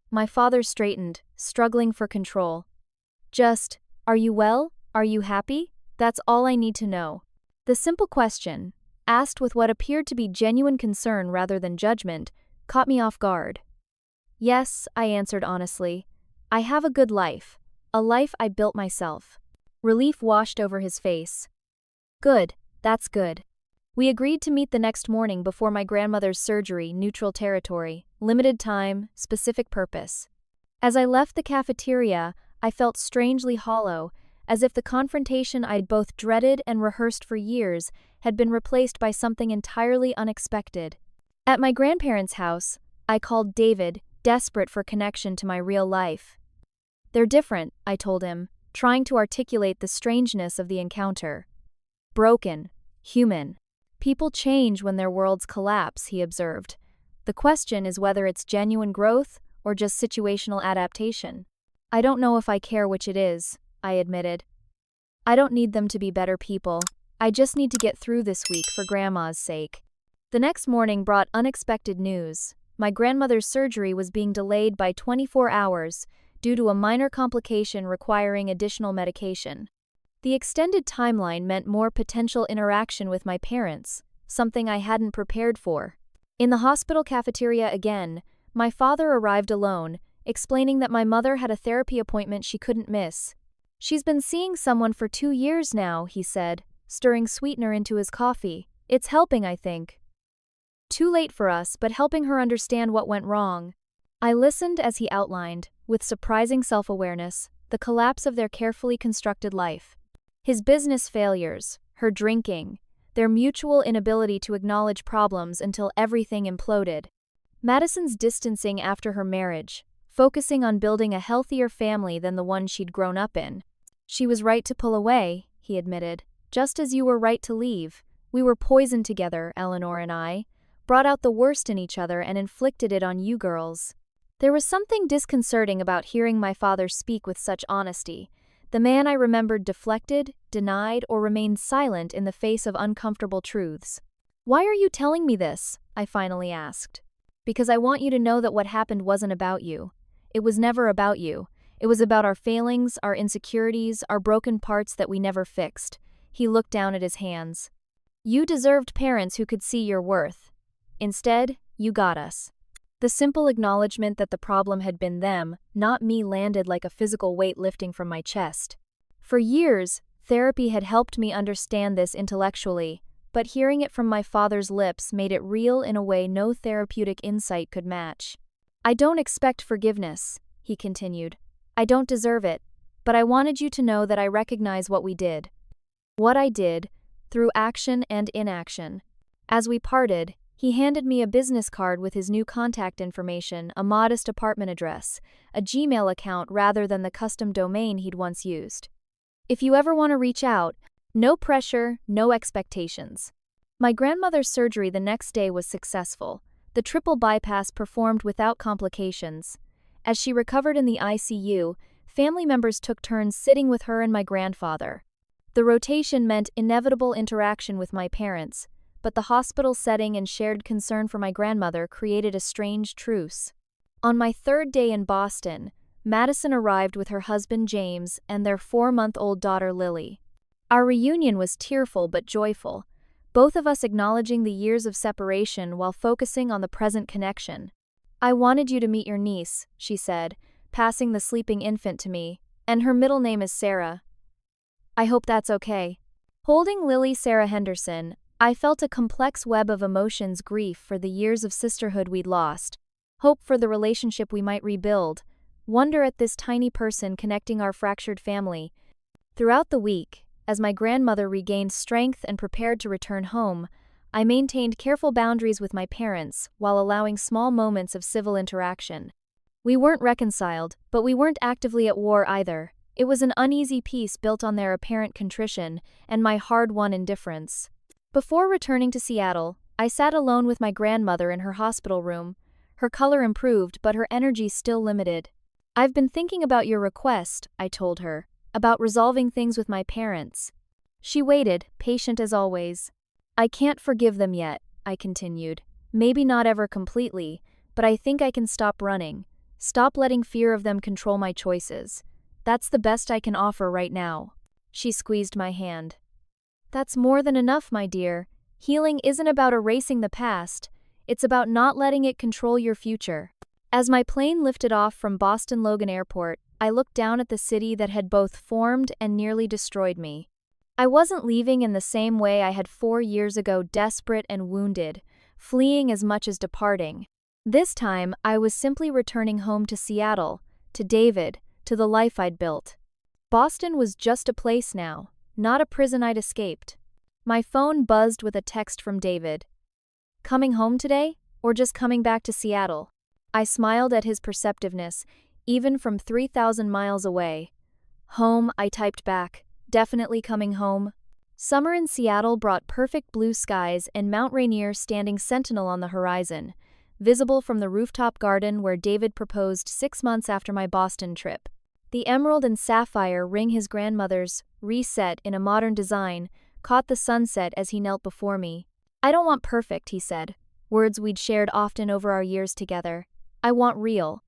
My father straightened, struggling for control. Just, are you well? Are you happy? That's all I need to know. The simple question, asked with what appeared to be genuine concern rather than judgment, caught me off guard. Yes, I answered honestly. I have a good life. A life I built myself. Relief washed over his face. Good, that's good. We agreed to meet the next morning before my grandmother's surgery, neutral territory, limited time, specific purpose. As I left the cafeteria, I felt strangely hollow, as if the confrontation I'd both dreaded and rehearsed for years had been replaced by something entirely unexpected. At my grandparents' house, I called David, desperate for connection to my real life. They're different, I told him, trying to articulate the strangeness of the encounter. Broken, human. People change when their worlds collapse, he observed. The question is whether it's genuine growth or just situational adaptation. I don't know if I care which it is, I admitted. I don't need them to be better people. I just need to get through this week for Grandma's sake. The next morning brought unexpected news. My grandmother's surgery was being delayed by 24 hours due to a minor complication requiring additional medication. The extended timeline meant more potential interaction with my parents, something I hadn't prepared for. In the hospital cafeteria again, my father arrived alone, explaining that my mother had a therapy appointment she couldn't miss. She's been seeing someone for 2 years now, he said, stirring sweetener into his coffee. It's helping, I think. Too late for us, but helping her understand what went wrong. I listened as he outlined, with surprising self-awareness, the collapse of their carefully constructed life. His business failures, her drinking, their mutual inability to acknowledge problems until everything imploded. Madison's distancing after her marriage, focusing on building a healthier family than the one she'd grown up in. She was right to pull away, he admitted, just as you were right to leave. We were poisoned together, Eleanor and I, brought out the worst in each other and inflicted it on you girls. There was something disconcerting about hearing my father speak with such honesty. The man I remembered deflected, denied, or remained silent in the face of uncomfortable truths. Why are you telling me this? I finally asked. Because I want you to know that what happened wasn't about you. It was never about you. It was about our failings, our insecurities, our broken parts that we never fixed. He looked down at his hands. You deserved parents who could see your worth. Instead, you got us. The simple acknowledgement that the problem had been them, not me, landed like a physical weight lifting from my chest. For years, therapy had helped me understand this intellectually, but hearing it from my father's lips made it real in a way no therapeutic insight could match. I don't expect forgiveness, he continued. I don't deserve it, but I wanted you to know that I recognize what we did. What I did, through action and inaction. As we parted, he handed me a business card with his new contact information, a modest apartment address, a Gmail account rather than the custom domain he'd once used. If you ever want to reach out, no pressure, no expectations. My grandmother's surgery the next day was successful. The triple bypass performed without complications. As she recovered in the ICU, family members took turns sitting with her and my grandfather. The rotation meant inevitable interaction with my parents, but the hospital setting and shared concern for my grandmother created a strange truce. On my third day in Boston, Madison arrived with her husband James and their 4-month-old daughter Lily. Our reunion was tearful but joyful, both of us acknowledging the years of separation while focusing on the present connection. I wanted you to meet your niece, she said, passing the sleeping infant to me, and her middle name is Sarah. I hope that's okay. Holding Lily Sarah Henderson, I felt a complex web of emotions: grief for the years of sisterhood we'd lost, hope for the relationship we might rebuild, wonder at this tiny person connecting our fractured family. Throughout the week, as my grandmother regained strength and prepared to return home, I maintained careful boundaries with my parents while allowing small moments of civil interaction. We weren't reconciled, but we weren't actively at war either. It was an uneasy peace built on their apparent contrition and my hard-won indifference. Before returning to Seattle, I sat alone with my grandmother in her hospital room. Her color improved, but her energy still limited. I've been thinking about your request, I told her, about resolving things with my parents. She waited, patient as always. I can't forgive them yet, I continued. Maybe not ever completely, but I think I can stop running. Stop letting fear of them control my choices. That's the best I can offer right now. She squeezed my hand. That's more than enough, my dear. Healing isn't about erasing the past. It's about not letting it control your future. As my plane lifted off from Boston Logan Airport, I looked down at the city that had both formed and nearly destroyed me. I wasn't leaving in the same way I had 4 years ago, desperate and wounded, fleeing as much as departing. This time, I was simply returning home to Seattle, to David, to the life I'd built. Boston was just a place now, not a prison I'd escaped. My phone buzzed with a text from David. Coming home today, or just coming back to Seattle? I smiled at his perceptiveness, even from 3,000 miles away. Home, I typed back. Definitely coming home. Summer in Seattle brought perfect blue skies and Mount Rainier standing sentinel on the horizon. visible from the rooftop garden where David proposed 6 months after my Boston trip. The emerald and sapphire ring his grandmother's, reset in a modern design, caught the sunset as he knelt before me. "I don't want perfect," he said, words we'd shared often over our years together. "I want real.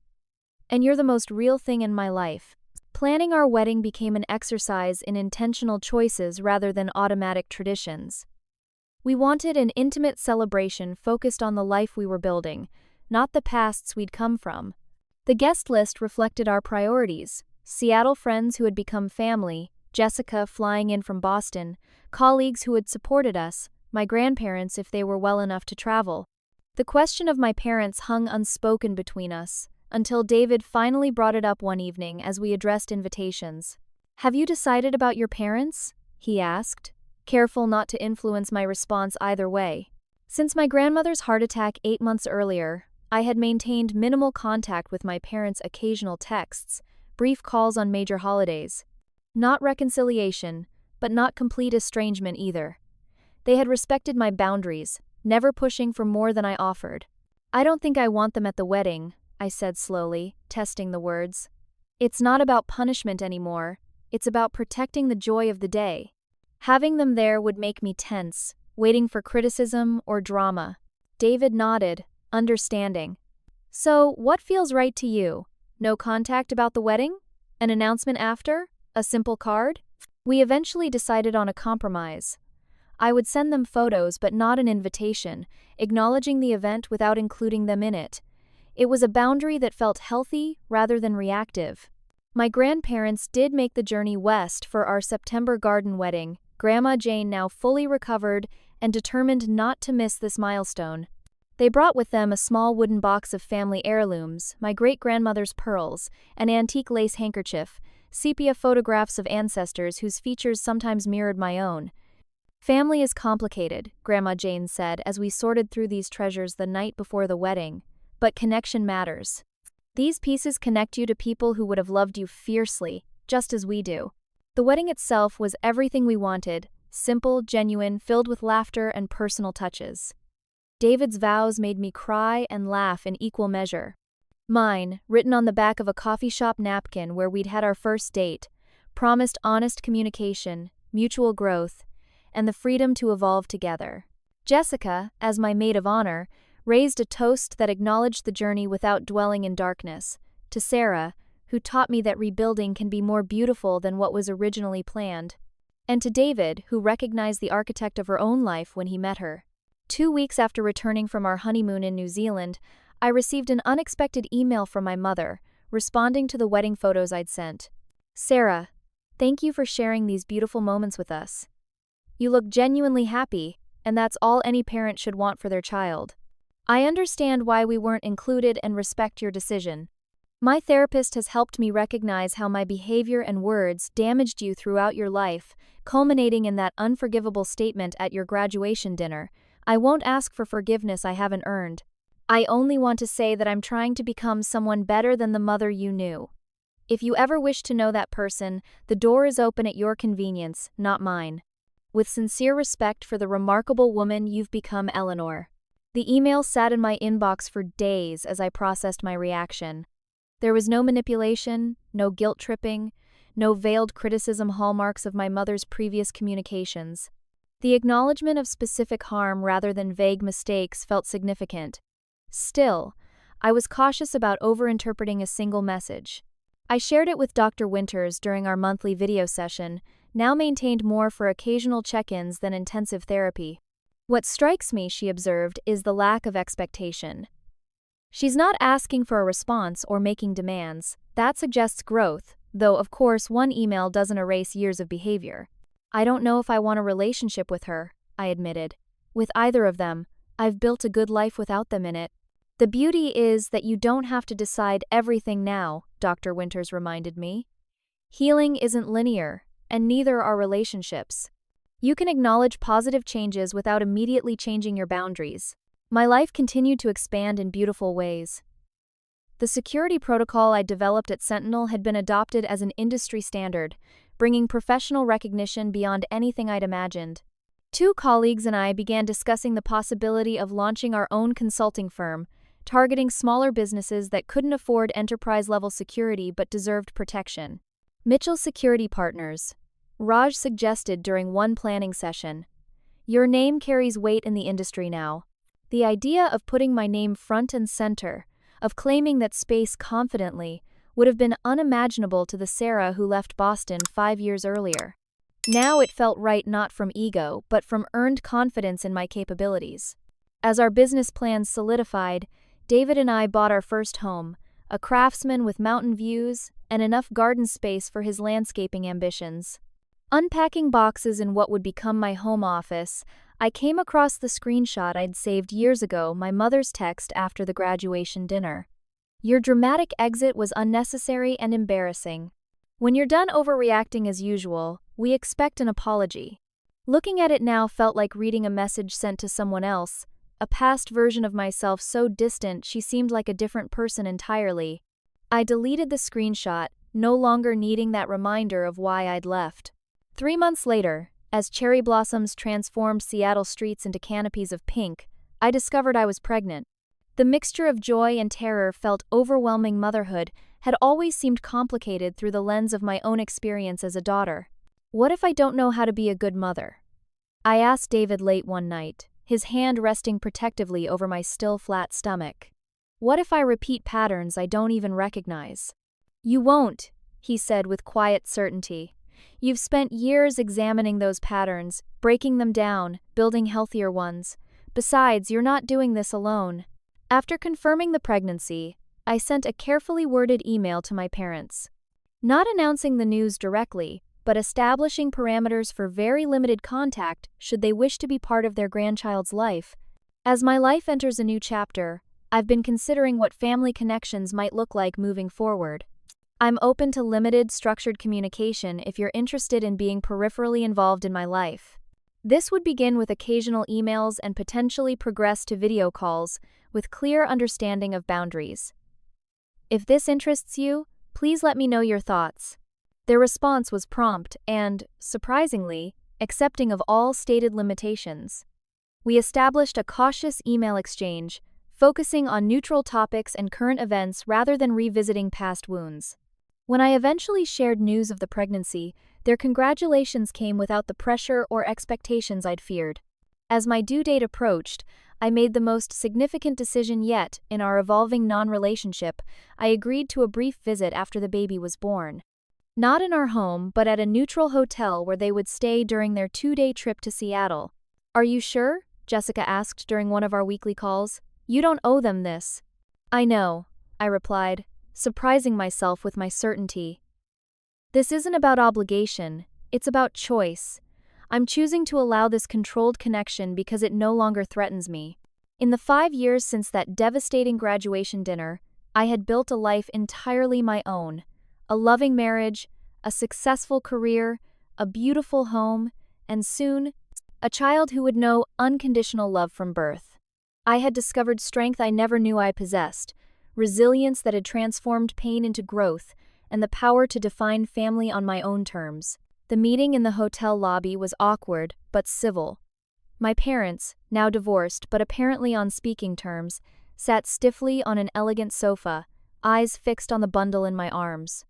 And you're the most real thing in my life." Planning our wedding became an exercise in intentional choices rather than automatic traditions. We wanted an intimate celebration focused on the life we were building, not the pasts we'd come from. The guest list reflected our priorities: Seattle friends who had become family, Jessica flying in from Boston, colleagues who had supported us, my grandparents if they were well enough to travel. The question of my parents hung unspoken between us, until David finally brought it up one evening as we addressed invitations. "Have you decided about your parents?" he asked, careful not to influence my response either way. Since my grandmother's heart attack 8 months earlier, I had maintained minimal contact with my parents' occasional texts, brief calls on major holidays. Not reconciliation, but not complete estrangement either. They had respected my boundaries, never pushing for more than I offered. "I don't think I want them at the wedding," I said slowly, testing the words. "It's not about punishment anymore, it's about protecting the joy of the day. Having them there would make me tense, waiting for criticism or drama." David nodded, understanding. "So, what feels right to you? No contact about the wedding? An announcement after? A simple card?" We eventually decided on a compromise. I would send them photos but not an invitation, acknowledging the event without including them in it. It was a boundary that felt healthy rather than reactive. My grandparents did make the journey west for our September garden wedding, Grandma Jane now fully recovered and determined not to miss this milestone. They brought with them a small wooden box of family heirlooms, my great-grandmother's pearls, an antique lace handkerchief, sepia photographs of ancestors whose features sometimes mirrored my own. "Family is complicated," Grandma Jane said as we sorted through these treasures the night before the wedding, "but connection matters. These pieces connect you to people who would have loved you fiercely, just as we do." The wedding itself was everything we wanted: simple, genuine, filled with laughter and personal touches. David's vows made me cry and laugh in equal measure. Mine, written on the back of a coffee shop napkin where we'd had our first date, promised honest communication, mutual growth, and the freedom to evolve together. Jessica, as my maid of honor, raised a toast that acknowledged the journey without dwelling in darkness, to Sarah, who taught me that rebuilding can be more beautiful than what was originally planned, and to David, who recognized the architect of her own life when he met her. 2 weeks after returning from our honeymoon in New Zealand, I received an unexpected email from my mother, responding to the wedding photos I'd sent. "Sarah, thank you for sharing these beautiful moments with us. You look genuinely happy, and that's all any parent should want for their child. I understand why we weren't included and respect your decision. My therapist has helped me recognize how my behavior and words damaged you throughout your life, culminating in that unforgivable statement at your graduation dinner. I won't ask for forgiveness I haven't earned. I only want to say that I'm trying to become someone better than the mother you knew. If you ever wish to know that person, the door is open at your convenience, not mine. With sincere respect for the remarkable woman you've become, Eleanor." The email sat in my inbox for days as I processed my reaction. There was no manipulation, no guilt-tripping, no veiled criticism hallmarks of my mother's previous communications. The acknowledgement of specific harm rather than vague mistakes felt significant. Still, I was cautious about overinterpreting a single message. I shared it with Dr. Winters during our monthly video session, now maintained more for occasional check-ins than intensive therapy. "What strikes me," she observed, "is the lack of expectation. She's not asking for a response or making demands. That suggests growth, though of course one email doesn't erase years of behavior. I don't know if I want a relationship with her," I admitted. "With either of them, I've built a good life without them in it." "The beauty is that you don't have to decide everything now," Dr. Winters reminded me. "Healing isn't linear, and neither are relationships. You can acknowledge positive changes without immediately changing your boundaries." My life continued to expand in beautiful ways. The security protocol I developed at Sentinel had been adopted as an industry standard, bringing professional recognition beyond anything I'd imagined. 2 colleagues and I began discussing the possibility of launching our own consulting firm, targeting smaller businesses that couldn't afford enterprise-level security but deserved protection. Mitchell's security partners. Raj suggested during one planning session, "Your name carries weight in the industry now." The idea of putting my name front and center, of claiming that space confidently, would have been unimaginable to the Sarah who left Boston 5 years earlier. Now it felt right not from ego, but from earned confidence in my capabilities. As our business plans solidified, David and I bought our first home, a craftsman with mountain views and enough garden space for his landscaping ambitions. Unpacking boxes in what would become my home office, I came across the screenshot I'd saved years ago, my mother's text after the graduation dinner. "Your dramatic exit was unnecessary and embarrassing. When you're done overreacting as usual, we expect an apology." Looking at it now felt like reading a message sent to someone else, a past version of myself so distant she seemed like a different person entirely. I deleted the screenshot, no longer needing that reminder of why I'd left. 3 months later, as cherry blossoms transformed Seattle streets into canopies of pink, I discovered I was pregnant. The mixture of joy and terror felt overwhelming. Motherhood had always seemed complicated through the lens of my own experience as a daughter. What if I don't know how to be a good mother? I asked David late one night, his hand resting protectively over my still flat stomach. What if I repeat patterns I don't even recognize? "You won't," he said with quiet certainty. "You've spent years examining those patterns, breaking them down, building healthier ones. Besides, you're not doing this alone." After confirming the pregnancy, I sent a carefully worded email to my parents. Not announcing the news directly, but establishing parameters for very limited contact should they wish to be part of their grandchild's life. As my life enters a new chapter, I've been considering what family connections might look like moving forward. I'm open to limited, structured communication if you're interested in being peripherally involved in my life. This would begin with occasional emails and potentially progress to video calls, with clear understanding of boundaries. If this interests you, please let me know your thoughts. Their response was prompt and, surprisingly, accepting of all stated limitations. We established a cautious email exchange, focusing on neutral topics and current events rather than revisiting past wounds. When I eventually shared news of the pregnancy, their congratulations came without the pressure or expectations I'd feared. As my due date approached, I made the most significant decision yet in our evolving non-relationship. I agreed to a brief visit after the baby was born. Not in our home, but at a neutral hotel where they would stay during their 2-day trip to Seattle. "Are you sure?" Jessica asked during one of our weekly calls. "You don't owe them this." "I know," I replied, surprising myself with my certainty. "This isn't about obligation, it's about choice. I'm choosing to allow this controlled connection because it no longer threatens me." In the 5 years since that devastating graduation dinner, I had built a life entirely my own. A loving marriage, a successful career, a beautiful home, and soon, a child who would know unconditional love from birth. I had discovered strength I never knew I possessed, resilience that had transformed pain into growth, and the power to define family on my own terms. The meeting in the hotel lobby was awkward, but civil. My parents, now divorced but apparently on speaking terms, sat stiffly on an elegant sofa, eyes fixed on the bundle in my arms.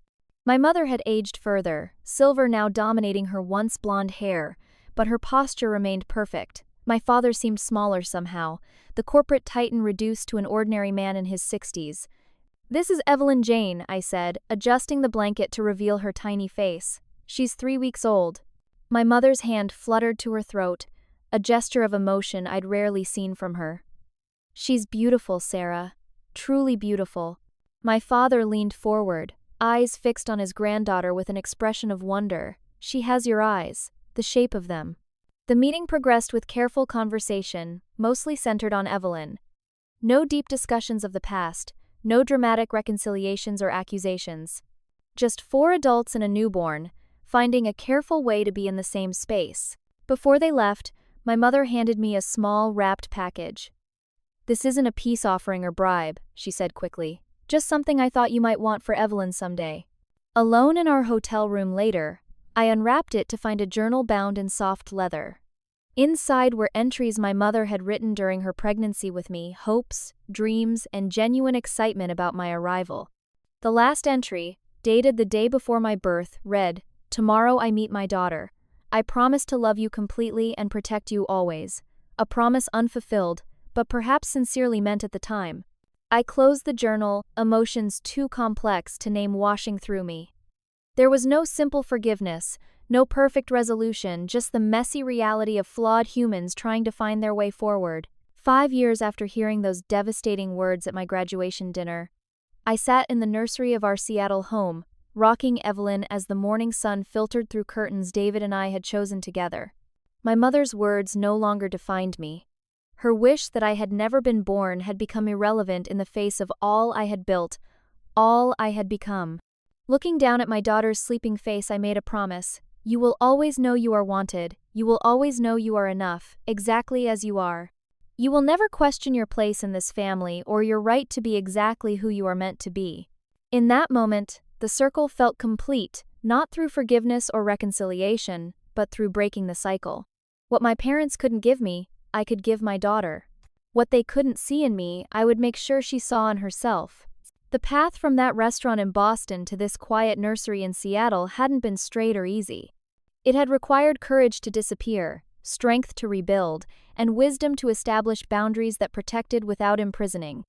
My mother had aged further, silver now dominating her once blonde hair, but her posture remained perfect. My father seemed smaller somehow, the corporate titan reduced to an ordinary man in his 60s. "This is Evelyn Jane," I said, adjusting the blanket to reveal her tiny face. "She's 3 weeks old." My mother's hand fluttered to her throat, a gesture of emotion I'd rarely seen from her. "She's beautiful, Sarah. Truly beautiful." My father leaned forward, eyes fixed on his granddaughter with an expression of wonder. "She has your eyes, the shape of them." The meeting progressed with careful conversation, mostly centered on Evelyn. No deep discussions of the past, no dramatic reconciliations or accusations. Just 4 adults and a newborn, finding a careful way to be in the same space. Before they left, my mother handed me a small, wrapped package. "This isn't a peace offering or bribe," she said quickly. "Just something I thought you might want for Evelyn someday." Alone in our hotel room later, I unwrapped it to find a journal bound in soft leather. Inside were entries my mother had written during her pregnancy with me, hopes, dreams, and genuine excitement about my arrival. The last entry, dated the day before my birth, read, "Tomorrow I meet my daughter. I promise to love you completely and protect you always." A promise unfulfilled, but perhaps sincerely meant at the time. I closed the journal, emotions too complex to name washing through me. There was no simple forgiveness, no perfect resolution, just the messy reality of flawed humans trying to find their way forward. 5 years after hearing those devastating words at my graduation dinner, I sat in the nursery of our Seattle home, rocking Evelyn as the morning sun filtered through curtains David and I had chosen together. My mother's words no longer defined me. Her wish that I had never been born had become irrelevant in the face of all I had built, all I had become. Looking down at my daughter's sleeping face, I made a promise. You will always know you are wanted. You will always know you are enough, exactly as you are. You will never question your place in this family or your right to be exactly who you are meant to be. In that moment, the circle felt complete, not through forgiveness or reconciliation, but through breaking the cycle. What my parents couldn't give me, I could give my daughter. What they couldn't see in me, I would make sure she saw in herself. The path from that restaurant in Boston to this quiet nursery in Seattle hadn't been straight or easy. It had required courage to disappear, strength to rebuild, and wisdom to establish boundaries that protected without imprisoning.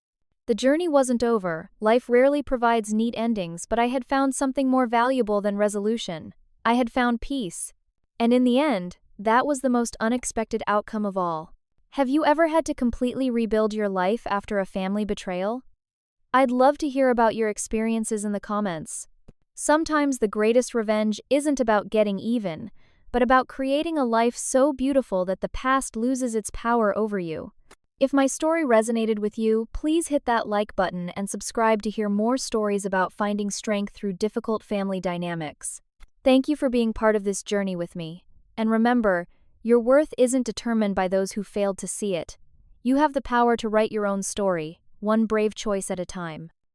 The journey wasn't over. Life rarely provides neat endings, but I had found something more valuable than resolution. I had found peace. And in the end, that was the most unexpected outcome of all. Have you ever had to completely rebuild your life after a family betrayal? I'd love to hear about your experiences in the comments. Sometimes the greatest revenge isn't about getting even, but about creating a life so beautiful that the past loses its power over you. If my story resonated with you, please hit that like button and subscribe to hear more stories about finding strength through difficult family dynamics. Thank you for being part of this journey with me. And remember, your worth isn't determined by those who failed to see it. You have the power to write your own story, one brave choice at a time.